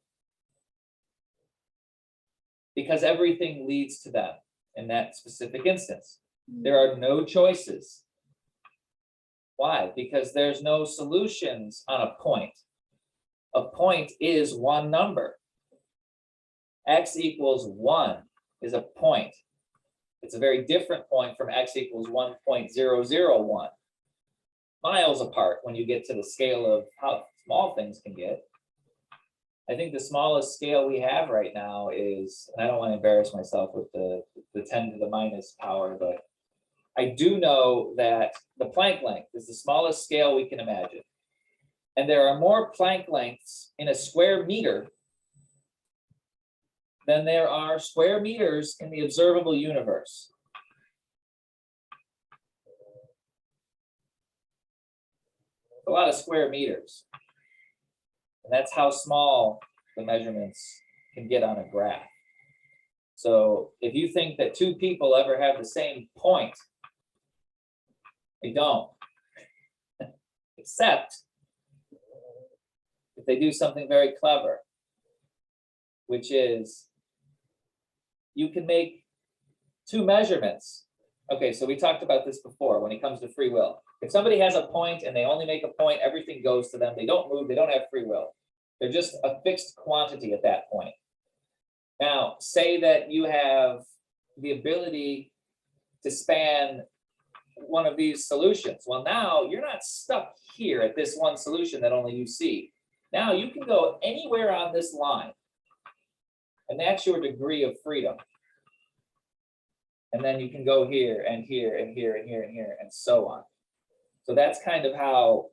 Because everything leads to them in that specific instance. There are no choices. Why? Because there's no solutions on a point. A point is one number. X equals 1 is a point. It's a very different point from x equals 1.001. Miles apart when you get to the scale of how small things can get. I think the smallest scale we have right now is, and I don't want to embarrass myself with the 10 to the minus power, but I do know that the Planck length is the smallest scale we can imagine. And there are more Planck lengths in a square meter than there are square meters in the observable universe. A lot of square meters. And that's how small the measurements can get on a graph. So if you think that two people ever have the same point, they don't. Except if they do something very clever, which is you can make two measurements. Okay, so we talked about this before when it comes to free will. If somebody has a point and they only make a point, everything goes to them. They don't move, they don't have free will. They're just a fixed quantity at that point. Now, say that you have the ability to span one of these solutions. Well, now you're not stuck here at this one solution that only you see. Now you can go anywhere on this line. And that's your degree of freedom. And then you can go here and here and here and here and here and so on. So that's kind of how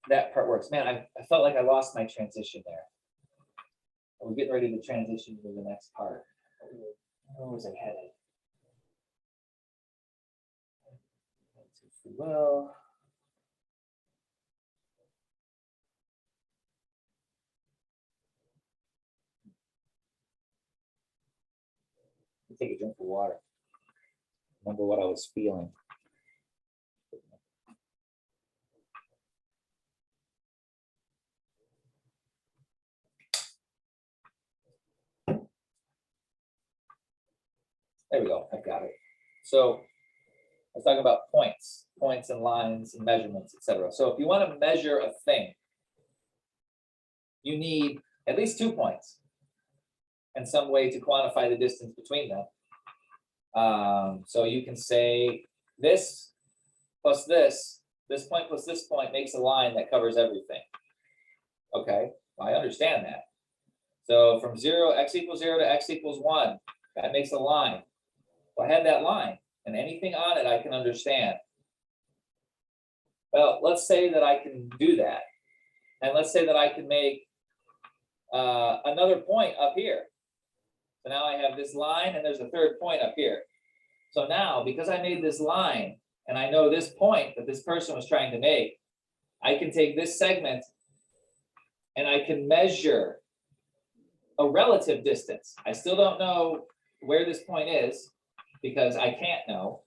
that part works. Man, I felt like I lost my transition there. I was getting ready to transition to the next part. Where was I headed? Well, take a drink of water. Remember what I was feeling. There we go, I've got it. So I was talking about points and lines and measurements, etc. So if you want to measure a thing, you need at least 2 points and some way to quantify the distance between them. So you can say this plus this point plus this point makes a line that covers everything. Okay, well, I understand that. So from x equals 0 to x equals 1, that makes a line. Well, I have that line, and anything on it I can understand. Well, let's say that I can do that. And let's say that I can make another point up here. So now I have this line and there's a third point up here. So now, because I made this line and I know this point that this person was trying to make, I can take this segment and I can measure a relative distance. I still don't know where this point is because I can't know.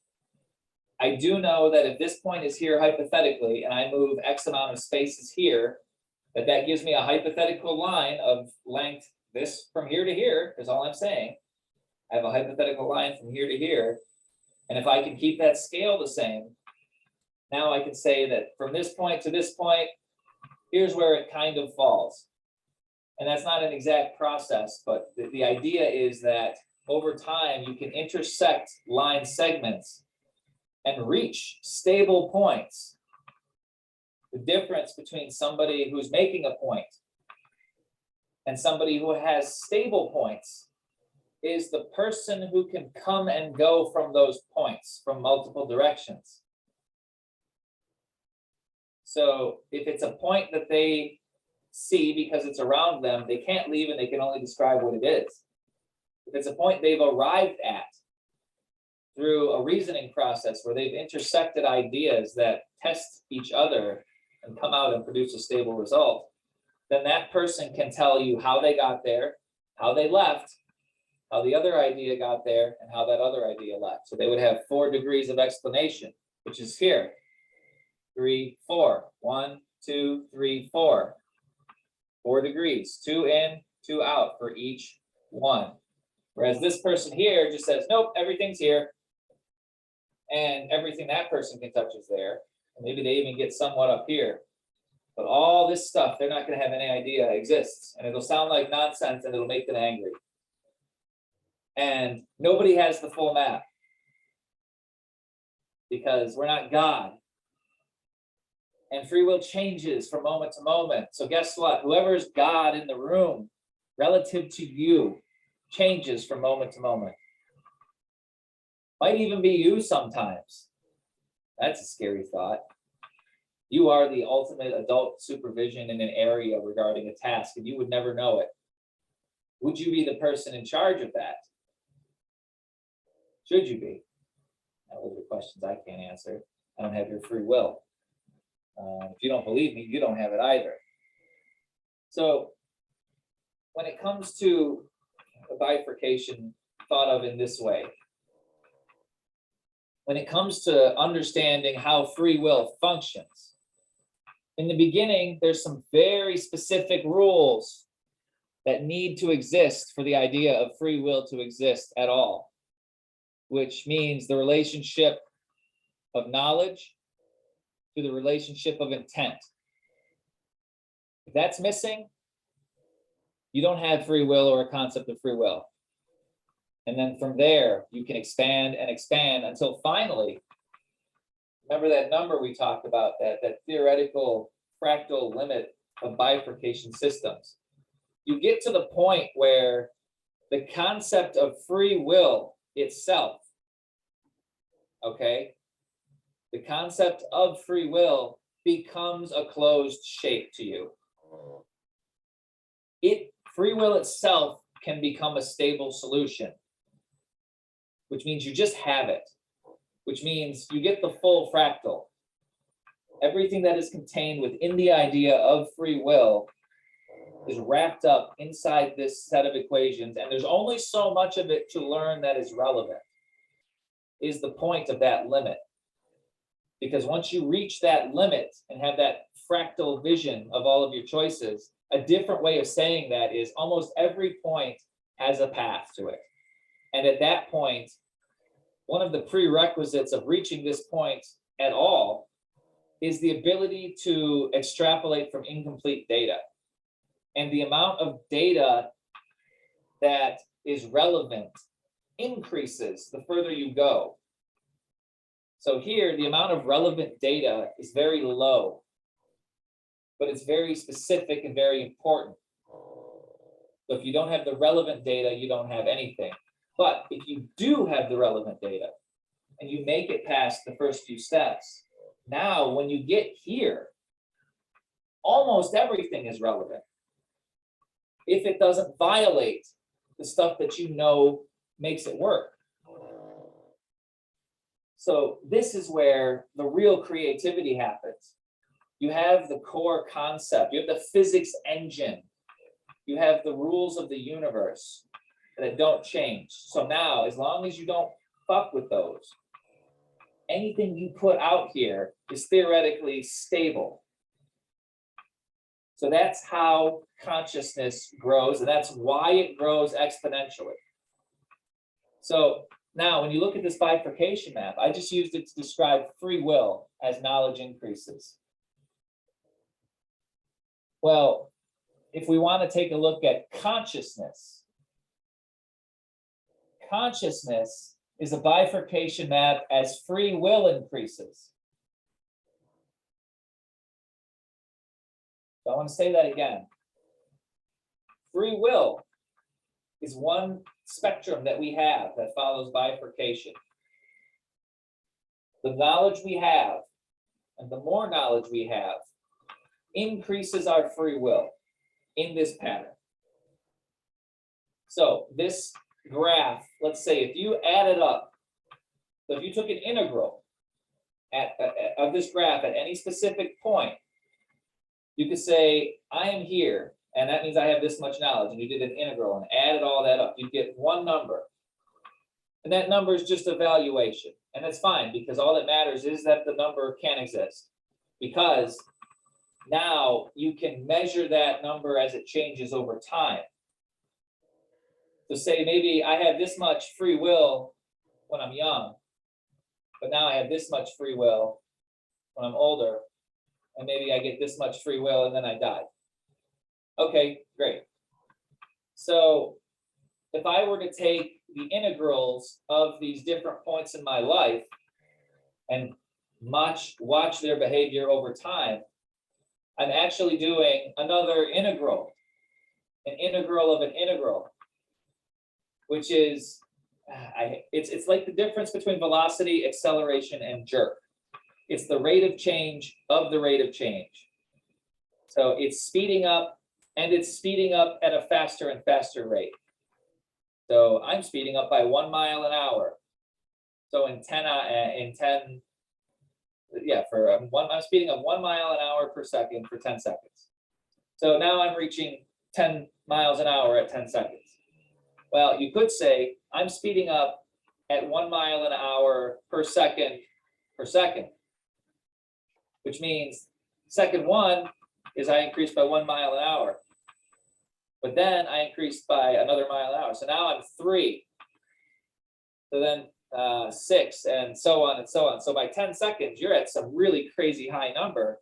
I do know that if this point is here hypothetically and I move X amount of spaces here, that gives me a hypothetical line of length this from here to here is all I'm saying. I have a hypothetical line from here to here. And if I can keep that scale the same, now I can say that from this point to this point, here's where it kind of falls. And that's not an exact process, but the idea is that over time, you can intersect line segments and reach stable points. The difference between somebody who's making a point and somebody who has stable points is the person who can come and go from those points from multiple directions. So if it's a point that they see because it's around them, they can't leave and they can only describe what it is. If it's a point they've arrived at through a reasoning process where they've intersected ideas that test each other and come out and produce a stable result, then that person can tell you how they got there, how they left, how the other idea got there, and how that other idea left. So they would have 4 degrees of explanation, which is here. 3, 4. 1, 2, 3, 4. 4 degrees. 2 in, 2 out for each one. Whereas this person here just says, nope, everything's here. And everything that person can touch is there. And maybe they even get somewhat up here. But all this stuff, they're not going to have any idea exists. And it'll sound like nonsense and it'll make them angry. And nobody has the full map. Because we're not God. And free will changes from moment to moment. So guess what? Whoever's God in the room, relative to you, changes from moment to moment. Might even be you sometimes. That's a scary thought. You are the ultimate adult supervision in an area regarding a task, and you would never know it. Would you be the person in charge of that? Should you be? Those are questions I can't answer. I don't have your free will. If you don't believe me, you don't have it either. So when it comes to a bifurcation thought of in this way, when it comes to understanding how free will functions, in the beginning, there's some very specific rules that need to exist for the idea of free will to exist at all, which means the relationship of knowledge to the relationship of intent. If that's missing, you don't have free will or a concept of free will. And then from there, you can expand and expand until finally, remember that number we talked about, that theoretical fractal limit of bifurcation systems. You get to the point where the concept of free will itself, okay, the concept of free will becomes a closed shape to you. Free will itself can become a stable solution, which means you just have it, which means you get the full fractal. Everything that is contained within the idea of free will is wrapped up inside this set of equations, and there's only so much of it to learn that is relevant, is the point of that limit. Because once you reach that limit and have that fractal vision of all of your choices, a different way of saying that is almost every point has a path to it. And at that point, one of the prerequisites of reaching this point at all is the ability to extrapolate from incomplete data. And the amount of data that is relevant increases the further you go. So here, the amount of relevant data is very low, but it's very specific and very important. So if you don't have the relevant data, you don't have anything. But if you do have the relevant data and you make it past the first few steps, now when you get here, almost everything is relevant. If it doesn't violate the stuff that you know makes it work. So this is where the real creativity happens. You have the core concept, you have the physics engine, you have the rules of the universe that don't change. So now, as long as you don't fuck with those, anything you put out here is theoretically stable. So that's how consciousness grows, and that's why it grows exponentially. So now, when you look at this bifurcation map, I just used it to describe free will as knowledge increases. Well, if we want to take a look at consciousness, consciousness is a bifurcation map as free will increases. So I want to say that again. Free will is one spectrum that we have that follows bifurcation. The knowledge we have, and the more knowledge we have, increases our free will in this pattern. So this graph, let's say if you add it up, so if you took an integral of this graph at any specific point, you could say, I am here, and that means I have this much knowledge, and you did an integral and added all that up, you get one number. And that number is just a valuation. And that's fine, because all that matters is that the number can exist. Because now you can measure that number as it changes over time. So say maybe I have this much free will when I'm young, but now I have this much free will when I'm older, and maybe I get this much free will and then I die. Okay, great. So if I were to take the integrals of these different points in my life and watch their behavior over time, I'm actually doing another integral, an integral of an integral, which is, it's like the difference between velocity, acceleration, and jerk. It's the rate of change of the rate of change. So it's speeding up, and it's speeding up at a faster and faster rate. So I'm speeding up by 1 mile an hour. So I'm speeding up 1 mile an hour per second for 10 seconds. So now I'm reaching 10 miles an hour at 10 seconds. Well, you could say I'm speeding up at 1 mile an hour per second, which means second one is I increased by 1 mile an hour. But then I increased by another mile an hour. So now I'm 3. So then 6, and so on and so on. So by 10 seconds, you're at some really crazy high number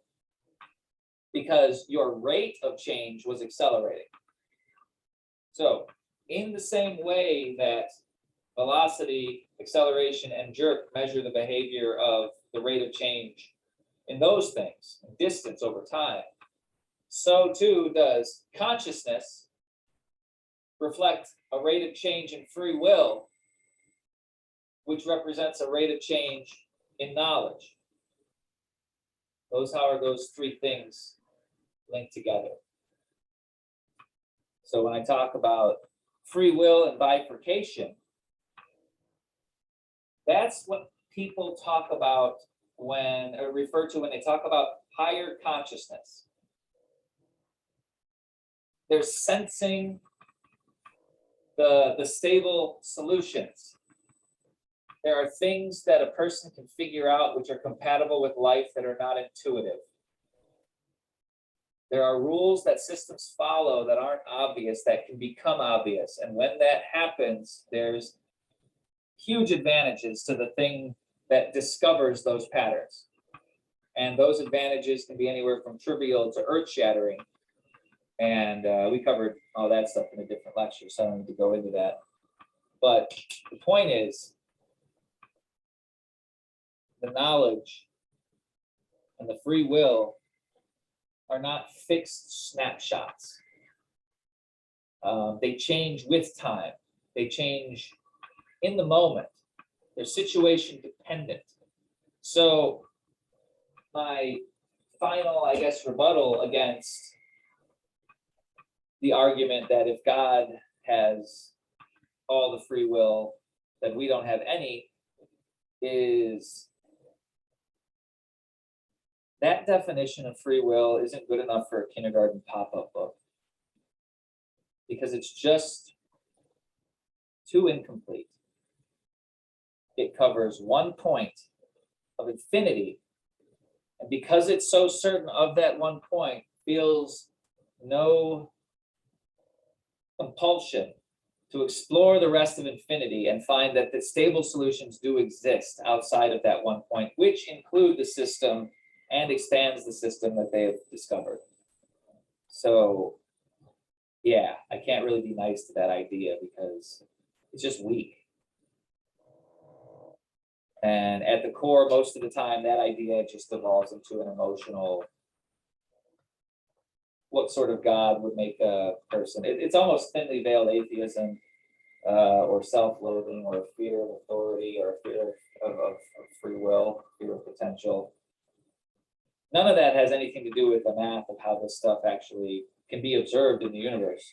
because your rate of change was accelerating. So in the same way that velocity, acceleration, and jerk measure the behavior of the rate of change in those things, distance over time, so too does consciousness reflect a rate of change in free will, which represents a rate of change in knowledge. How are those three things linked together? So when I talk about free will and bifurcation, that's what people talk about refer to when they talk about higher consciousness. They're sensing the stable solutions. There are things that a person can figure out which are compatible with life that are not intuitive. There are rules that systems follow that aren't obvious that can become obvious. And when that happens, there's huge advantages to the thing that discovers those patterns. And those advantages can be anywhere from trivial to earth-shattering. And we covered all that stuff in a different lecture, so I don't need to go into that. But the point is, the knowledge and the free will are not fixed snapshots. They change with time. They change in the moment. They're situation dependent. So my final, I guess, rebuttal against the argument that if God has all the free will, that we don't have any, is that definition of free will isn't good enough for a kindergarten pop-up book, because it's just too incomplete. It covers one point of infinity, and because it's so certain of that one point, feels no compulsion to explore the rest of infinity and find that the stable solutions do exist outside of that one point, which include the system and expands the system that they have discovered. So yeah, I can't really be nice to that idea because it's just weak. And at the core, most of the time, that idea just evolves into an emotional, what sort of God would make a person? It's almost thinly veiled atheism, or self-loathing, or fear of authority, or fear of free will, fear of potential. None of that has anything to do with the math of how this stuff actually can be observed in the universe.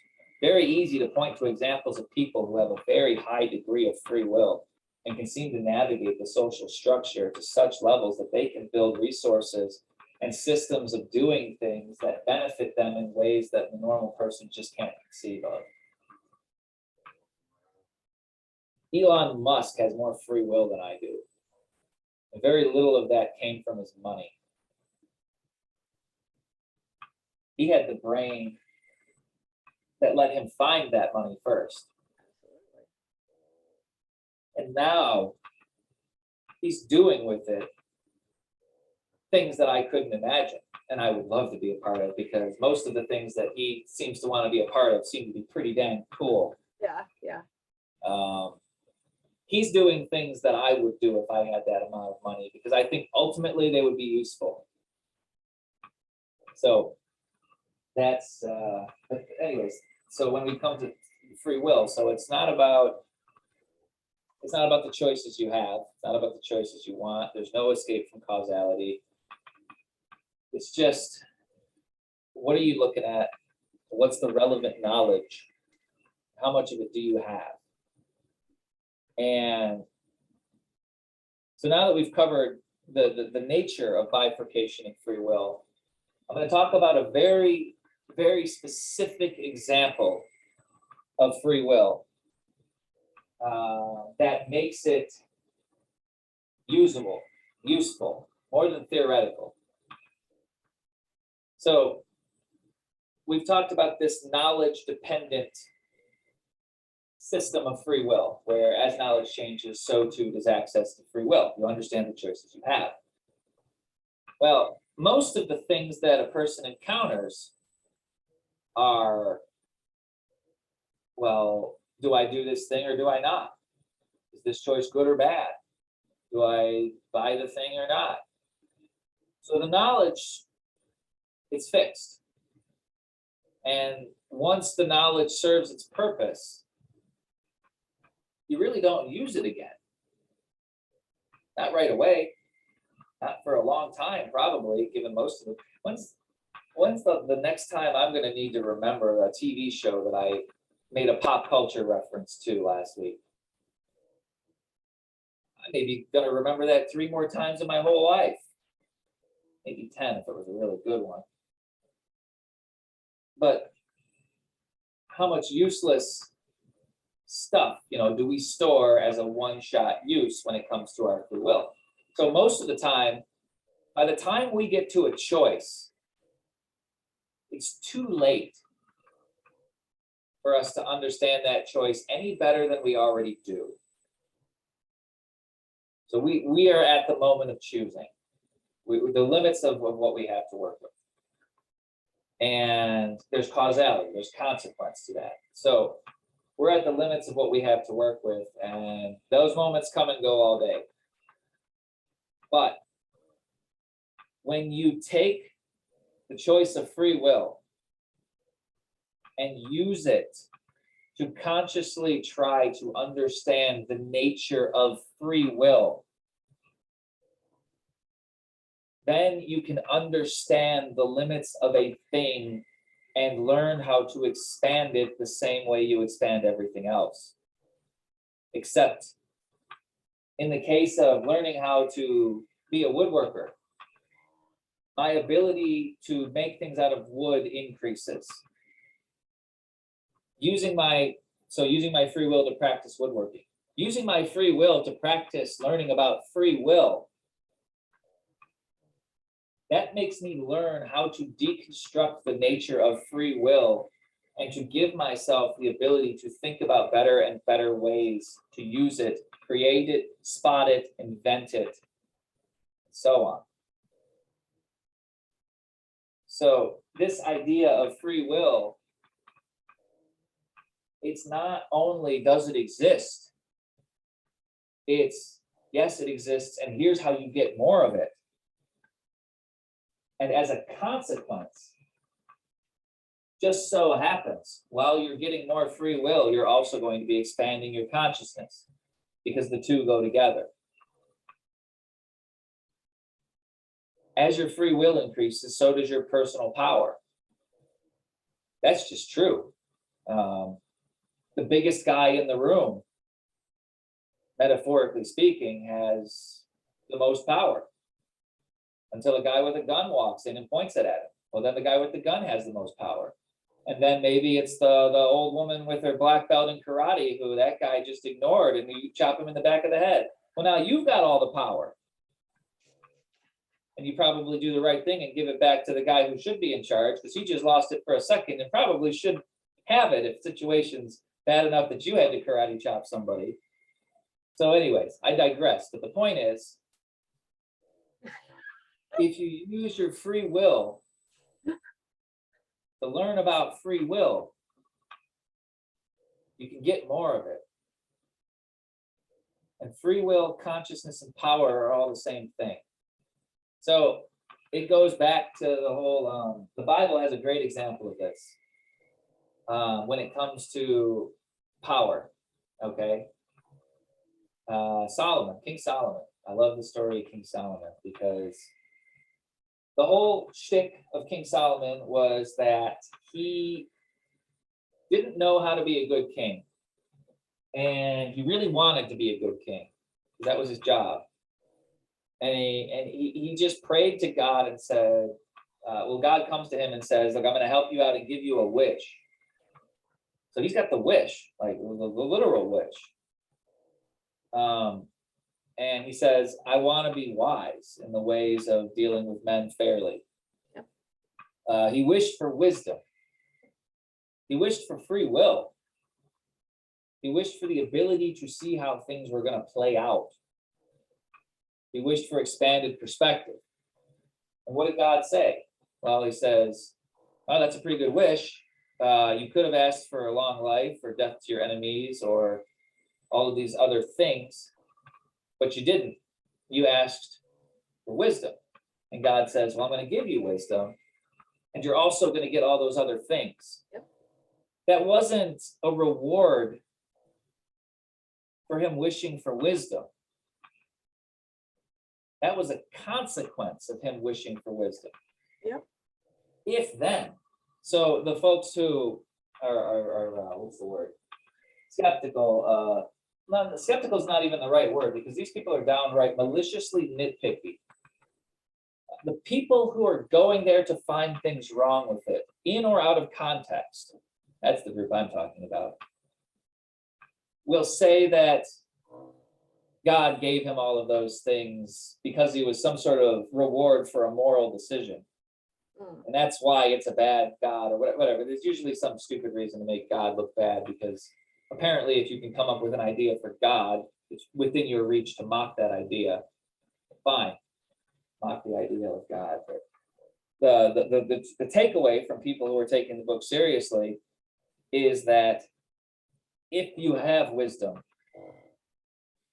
Very easy to point to examples of people who have a very high degree of free will and can seem to navigate the social structure to such levels that they can build resources and systems of doing things that benefit them in ways that the normal person just can't conceive of. Elon Musk has more free will than I do. And very little of that came from his money. He had the brain that let him find that money first. And now he's doing with it things that I couldn't imagine. And I would love to be a part of, because most of the things that he seems to want to be a part of seem to be pretty dang cool. Yeah. He's doing things that I would do if I had that amount of money, because I think ultimately they would be useful. So that's, but anyways, so when we come to free will, so it's not about the choices you have. It's not about the choices you want. There's no escape from causality. It's just, what are you looking at? What's the relevant knowledge? How much of it do you have? And so now that we've covered the nature of bifurcation and free will, I'm going to talk about a very, very specific example of free will that makes it usable, useful, more than theoretical. So we've talked about this knowledge-dependent system of free will, where as knowledge changes, so too does access to free will. You understand the choices you have. Well, most of the things that a person encounters are, well, do I do this thing or do I not? Is this choice good or bad? Do I buy the thing or not? So the knowledge, it's fixed. And once the knowledge serves its purpose, you really don't use it again. Not right away, not for a long time, probably, given most of it. When's the next time I'm going to need to remember a TV show that I made a pop culture reference to last week? I may be going to remember that 3 more times in my whole life. Maybe 10 if it was a really good one. But how much useless stuff, do we store as a one-shot use when it comes to our free will? So most of the time, by the time we get to a choice, it's too late for us to understand that choice any better than we already do. So we are at the moment of choosing. The limits of what we have to work with. And there's causality, there's consequence to that. So we're at the limits of what we have to work with, and those moments come and go all day. But when you take the choice of free will and use it to consciously try to understand the nature of free will, then you can understand the limits of a thing and learn how to expand it the same way you expand everything else. Except in the case of learning how to be a woodworker, my ability to make things out of wood increases. Using my free will to practice woodworking, using my free will to practice learning about free will, that makes me learn how to deconstruct the nature of free will and to give myself the ability to think about better and better ways to use it, create it, spot it, invent it, and so on. So this idea of free will it's not only does it exist, it's yes, it exists, and here's how you get more of it. And as a consequence, just so happens, while you're getting more free will, you're also going to be expanding your consciousness because the two go together. As your free will increases, so does your personal power. That's just true. The biggest guy in the room, metaphorically speaking, has the most power until a guy with a gun walks in and points it at him. Well, then the guy with the gun has the most power. And then maybe it's the old woman with her black belt in karate who that guy just ignored and you chop him in the back of the head. Well, now you've got all the power. And you probably do the right thing and give it back to the guy who should be in charge because he just lost it for a second and probably should have it if situation's bad enough that you had to karate chop somebody. So anyways, I digress. But the point is, if you use your free will to learn about free will, you can get more of it. And free will, consciousness, and power are all the same thing. So it goes back to the whole, the Bible has a great example of this when it comes to power, okay? Solomon, King Solomon. I love the story of King Solomon because the whole shtick of King Solomon was that he didn't know how to be a good king. And he really wanted to be a good king. That was his job. And he just prayed to God and said, well, God comes to him and says, look, I'm going to help you out and give you a wish. So he's got the wish, like the literal wish. And he says, I want to be wise in the ways of dealing with men fairly. Yep. He wished for wisdom. He wished for free will. He wished for the ability to see how things were going to play out. He wished for expanded perspective. And what did God say? Well, he says, oh, that's a pretty good wish. You could have asked for a long life or death to your enemies or all of these other things, but you didn't. You asked for wisdom. And God says, well, I'm going to give you wisdom, and you're also going to get all those other things. Yep. That wasn't a reward for him wishing for wisdom. That was a consequence of him wishing for wisdom. Yep. If then. So the folks who are what's the word? Skeptical. Skeptical is not even the right word because these people are downright maliciously nitpicky. The people who are going there to find things wrong with it, in or out of context, that's the group I'm talking about, will say that God gave him all of those things because he was some sort of reward for a moral decision. And that's why it's a bad God or whatever. There's usually some stupid reason to make God look bad because apparently if you can come up with an idea for God, it's within your reach to mock that idea. Fine, mock the idea of God. But the takeaway from people who are taking the book seriously is that if you have wisdom,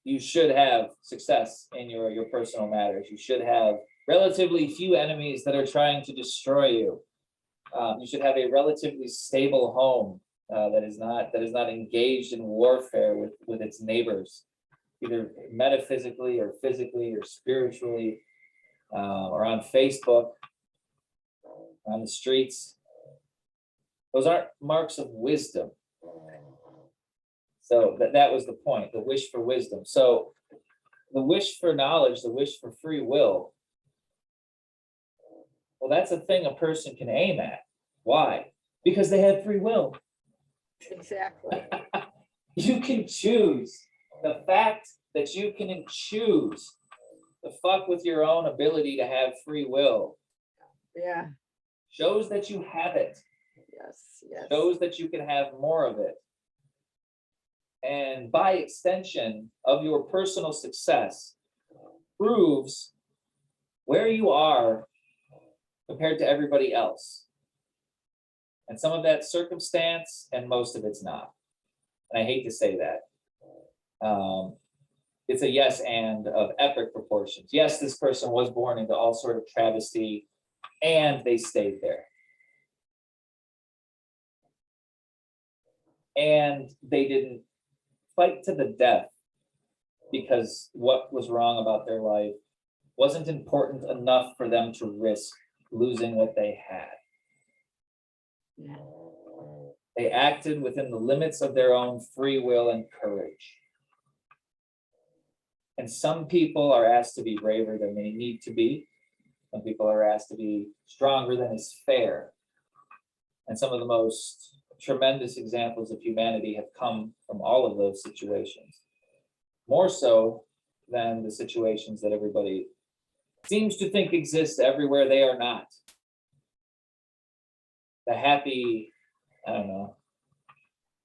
you should have success in your personal matters. You should have relatively few enemies that are trying to destroy you. You should have a relatively stable home that is not engaged in warfare with its neighbors, either metaphysically or physically or spiritually, or on Facebook, on the streets. Those aren't marks of wisdom. So that was the point, the wish for wisdom. So the wish for knowledge, the wish for free will, well, that's a thing a person can aim at. Why? Because they have free will. Exactly. You can choose. The fact that you can choose to fuck with your own ability to have free will. Yeah. Shows that you have it. Yes. Yes. Shows that you can have more of it. And by extension of your personal success, proves where you are compared to everybody else. And some of that's circumstance and most of it's not. and I hate to say that. It's a yes and of epic proportions. Yes, this person was born into all sort of travesty, and they stayed there. And they didn't fight to the death because what was wrong about their life wasn't important enough for them to risk losing what they had. They acted within the limits of their own free will and courage. And some people are asked to be braver than they need to be. Some people are asked to be stronger than is fair. And some of the most tremendous examples of humanity have come from all of those situations. More so than the situations that everybody seems to think exist everywhere they are not. The happy, I don't know,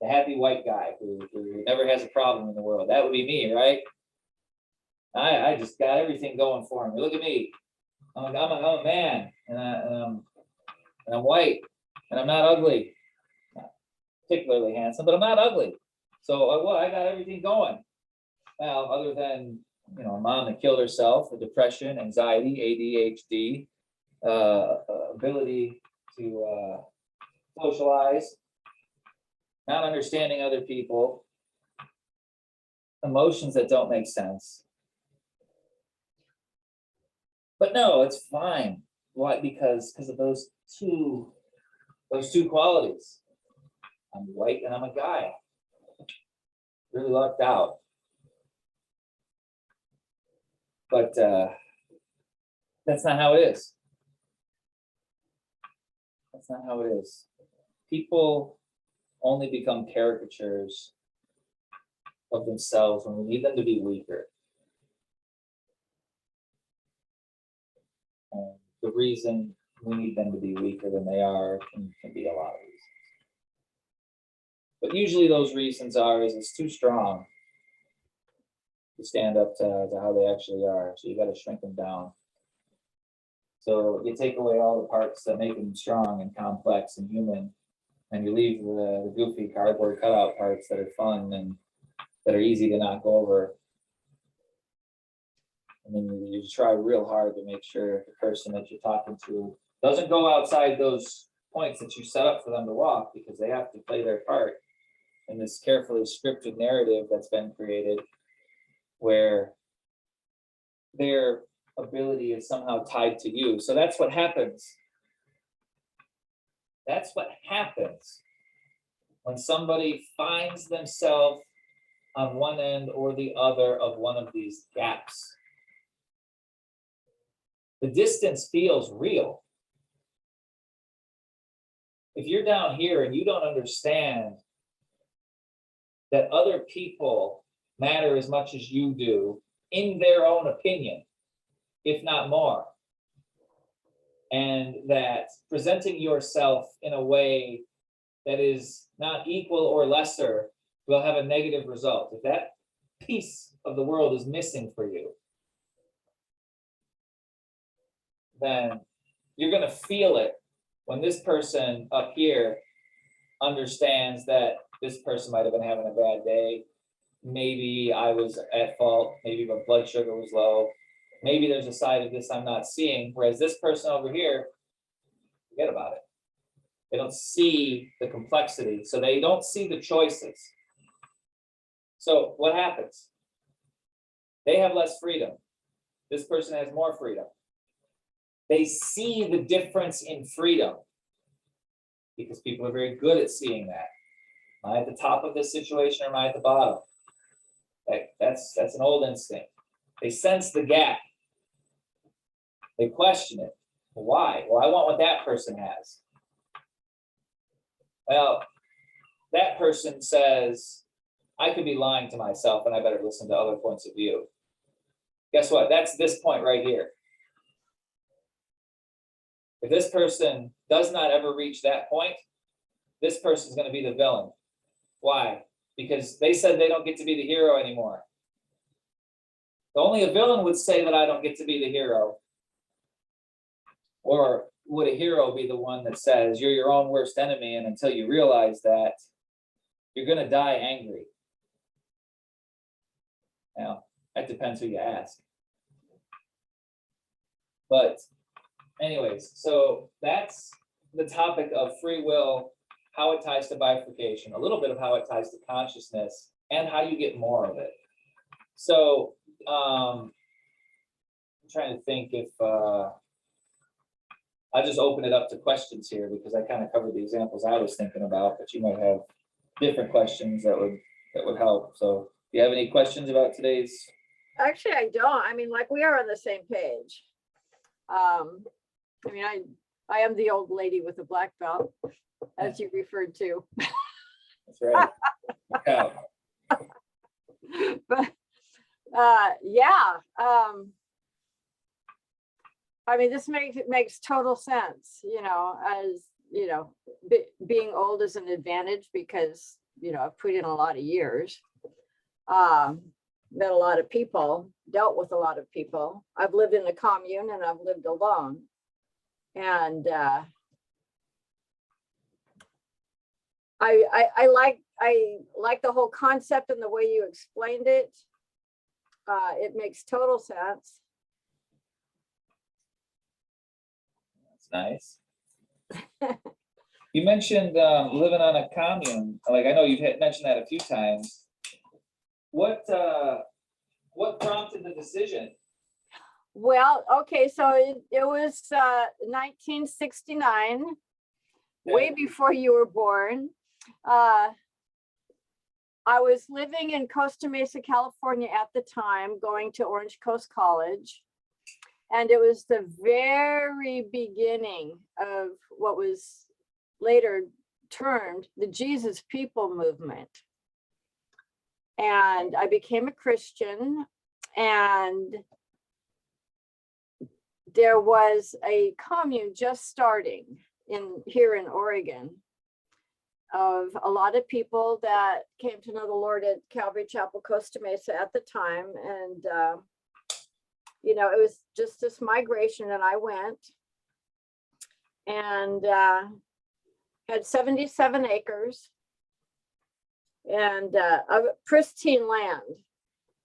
the happy white guy who never has a problem in the world. That would be me, right? I just got everything going for me. Look at me. I'm a man, and I'm white, and I'm not ugly. Not particularly handsome, but I'm not ugly. So I got everything going. Well, other than a mom that killed herself, a depression, anxiety, ADHD, ability to socialize, not understanding other people, emotions that don't make sense. But no, it's fine. Why? Because of those two qualities. I'm white and I'm a guy. Really lucked out. But that's not how it is. That's not how it is. People only become caricatures of themselves when we need them to be weaker. And the reason we need them to be weaker than they are can be a lot of reasons. But usually those reasons is it's too strong to stand up to how they actually are. So you got to shrink them down. So you take away all the parts that make them strong and complex and human, and you leave the goofy cardboard cutout parts that are fun and that are easy to knock over. And then you try real hard to make sure the person that you're talking to doesn't go outside those points that you set up for them to walk, because they have to play their part in this carefully scripted narrative that's been created, where their ability is somehow tied to you. So that's what happens. That's what happens when somebody finds themselves on one end or the other of one of these gaps. The distance feels real. If you're down here and you don't understand that other people matter as much as you do in their own opinion, if not more, and that presenting yourself in a way that is not equal or lesser will have a negative result. If that piece of the world is missing for you, then you're going to feel it when this person up here understands that this person might have been having a bad day. Maybe I was at fault. Maybe my blood sugar was low. Maybe there's a side of this I'm not seeing. Whereas this person over here, forget about it. They don't see the complexity. So they don't see the choices. So what happens? They have less freedom. This person has more freedom. They see the difference in freedom because people are very good at seeing that. Am I at the top of this situation or am I at the bottom? That's an old instinct. They sense the gap. They question it. Why? Well, I want what that person has. Well, that person says, I could be lying to myself and I better listen to other points of view. Guess what? That's this point right here. If this person does not ever reach that point, this person is going to be the villain. Why? Because they said they don't get to be the hero anymore. Only a villain would say that I don't get to be the hero. Or would a hero be the one that says you're your own worst enemy, and until you realize that, you're gonna die angry. Now, that depends who you ask. But anyways, so that's the topic of free will, how it ties to bifurcation, a little bit of how it ties to consciousness, and how you get more of it. So I'm trying to think if I'll just open it up to questions here, because I kind of covered the examples I was thinking about, but you might have different questions that would help. So do you have any questions about today's? Actually, I don't. I mean, like, we are on the same page. I mean, I am the old lady with the black belt, as you referred to. That's right. Yeah. But yeah, I mean, this makes total sense, you know, as you know, being old is an advantage because, you know, I've put in a lot of years. Met a lot of people, dealt with a lot of people. I've lived in a commune and I've lived alone. And I like the whole concept and the way you explained it. It makes total sense. That's nice. You mentioned living on a commune. Like, I know you've mentioned that a few times. What prompted the decision? Well, okay, so it was 1969, way before you were born. I was living in Costa Mesa, California at the time, going to Orange Coast College. And it was the very beginning of what was later termed the Jesus People movement. And I became a Christian, and there was a commune just starting here in Oregon of a lot of people that came to know the Lord at Calvary Chapel, Costa Mesa at the time. And, you know, it was just this migration, and I went and had 77 acres. And pristine land.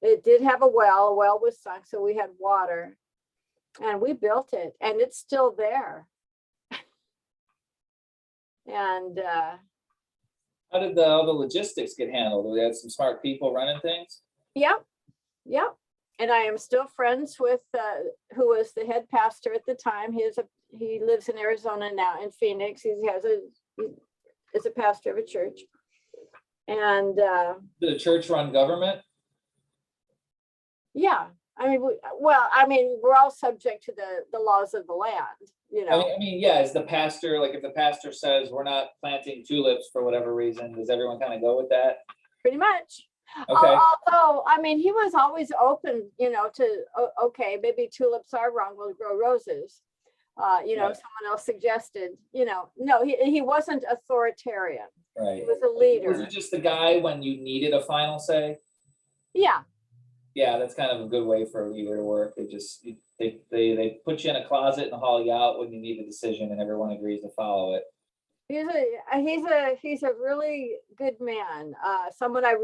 It did have a well was sunk, so we had water, and we built it, and it's still there. And how did all the logistics get handled? We had some smart people running things. Yep. And I am still friends with who was the head pastor at the time. He lives in Arizona now, in Phoenix. He is a pastor of a church. And did the church run government? Yeah, I mean, we're all subject to the laws of the land, you know. I mean, yeah, is the pastor, like, if the pastor says we're not planting tulips for whatever reason, does everyone kind of go with that? Pretty much. Okay. Although, I mean, he was always open, you know, to, okay, maybe tulips are wrong, we'll grow roses. You know, someone else suggested, you know, no, he wasn't authoritarian. Right. He was a leader. Was he just the guy when you needed a final say? Yeah. Yeah, that's kind of a good way for a leader to work. They put you in a closet and haul you out when you need a decision, and everyone agrees to follow it. He's a really good man. Someone I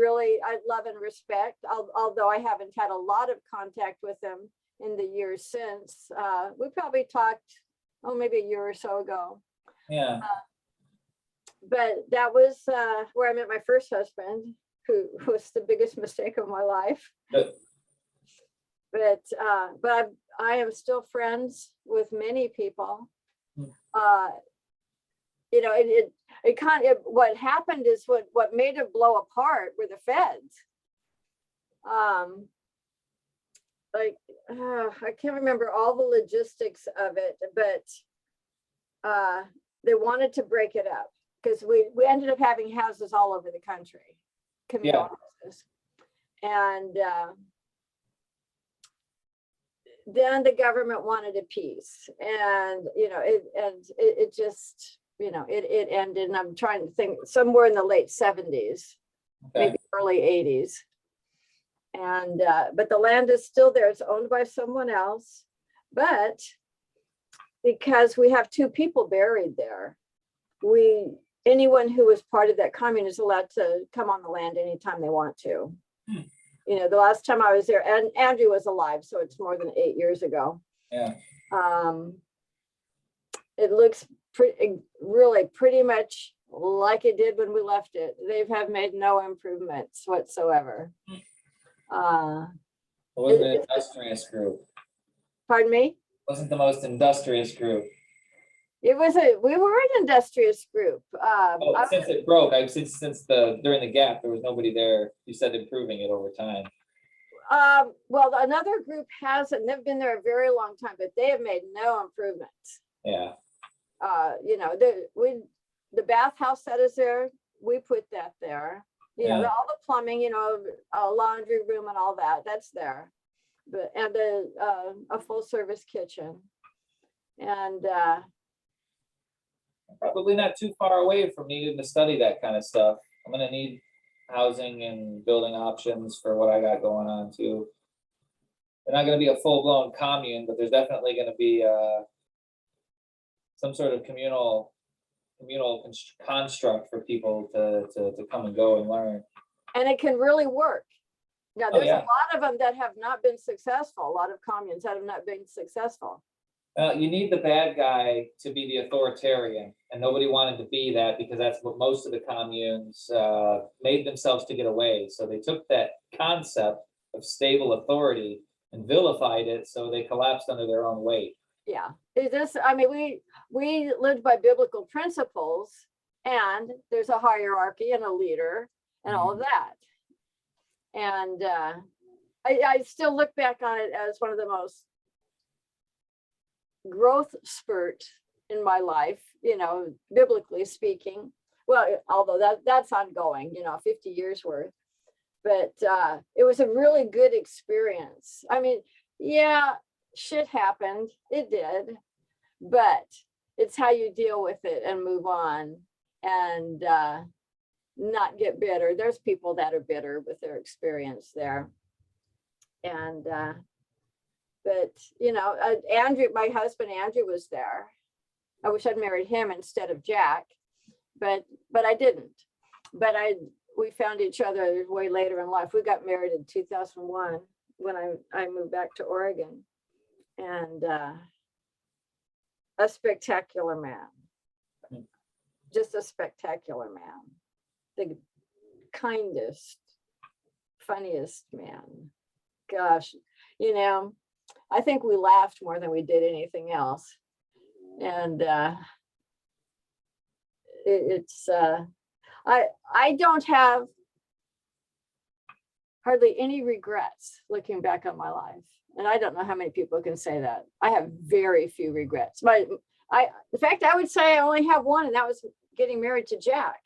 love and respect. Although I haven't had a lot of contact with him in the years since. We probably talked, maybe a year or so ago. Yeah. But that was where I met my first husband, who was the biggest mistake of my life. But I am still friends with many people. You know, what happened is what made it blow apart were the feds. I can't remember all the logistics of it, but they wanted to break it up, because we ended up having houses all over the country, communal houses. And then the government wanted a peace, and you know, it just, you know, it ended. And I'm trying to think, somewhere in the late 70s, maybe early 80s. And but the land is still there. It's owned by someone else, but because we have two people buried there, we anyone who was part of that commune is allowed to come on the land anytime they want to. You know, the last time I was there, and Andrew was alive, so it's more than 8 years ago. Yeah. It looks really pretty much like it did when we left it. They have made no improvements whatsoever. It wasn't an industrious group. Pardon me? Wasn't the most industrious group. We were an industrious group. Since it broke, since during the gap, there was nobody there. You said improving it over time. Well, another group hasn't. They've been there a very long time, but they have made no improvements. Yeah. You know, the bathhouse that is there, we put that there. You know, all the plumbing, you know, a laundry room and all that, that's there. But and a full service kitchen. And probably not too far away from needing to study that kind of stuff. I'm gonna need housing and building options for what I got going on too. They're not gonna be a full-blown commune, but there's definitely gonna be some sort of communal construct for people to come and go and learn. And it can really work. Now, there's yeah. a lot of them that have not been successful, a lot of communes that have not been successful. You need the bad guy to be the authoritarian, and nobody wanted to be that because that's what most of the communes made themselves to get away. So they took that concept of stable authority and vilified it, so they collapsed under their own weight. Yeah, I mean, we lived by biblical principles, and there's a hierarchy and a leader and all of that. And I still look back on it as one of the most growth spurt in my life, you know, biblically speaking. Well, although that's ongoing, you know, 50 years worth. But it was a really good experience. I mean, yeah, shit happened. It did. But it's how you deal with it and move on and not get bitter. There's people that are bitter with their experience there. And but you know, Andrew, my husband Andrew was there. I wish I'd married him instead of Jack, but I didn't. But we found each other way later in life. We got married in 2001 when I moved back to Oregon, and a spectacular man, just a spectacular man, the kindest, funniest man. Gosh, you know, I think we laughed more than we did anything else. And I don't have hardly any regrets looking back on my life. And I don't know how many people can say that. I have very few regrets. In fact, I would say I only have one, and that was getting married to Jack.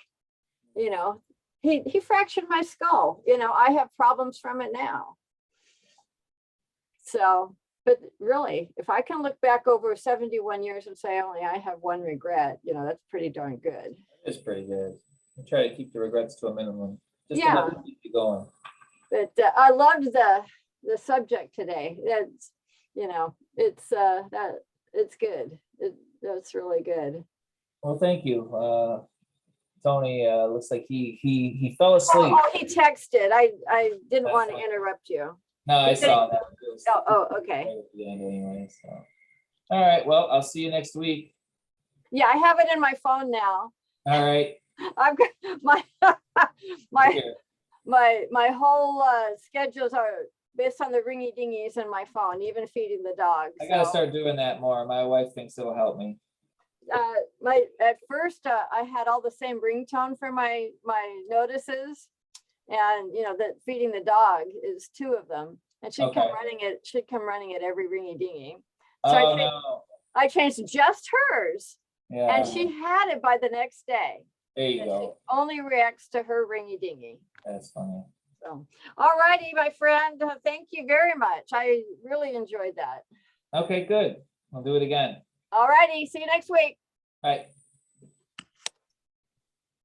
You know, he fractured my skull. You know, I have problems from it now. So, but really, if I can look back over 71 years and say only I have one regret, you know, that's pretty darn good. It's pretty good. I try to keep the regrets to a minimum. Just Yeah. enough to keep you going. But I loved the subject today. That's, you know, it's good. That's really good. Well, thank you. Tony, looks like he fell asleep. Oh, he texted. I didn't want to interrupt you. No, I saw that. Okay. Right at the end anyway, so. All right, well, I'll see you next week. Yeah, I have it in my phone now. All right. I've got my whole schedules are based on the ringy dingies in my phone, even feeding the dog. I gotta start doing that more. My wife thinks it'll help me. At first I had all the same ringtone for my notices, and you know that feeding the dog is 2 of them, and she'd come running at every ringy dingy. So I changed just hers, and she had it by the next day. There you go. She only reacts to her ringy dingy. That's funny. So, all righty, my friend. Thank you very much. I really enjoyed that. Okay, good. I'll do it again. All righty. See you next week. All right.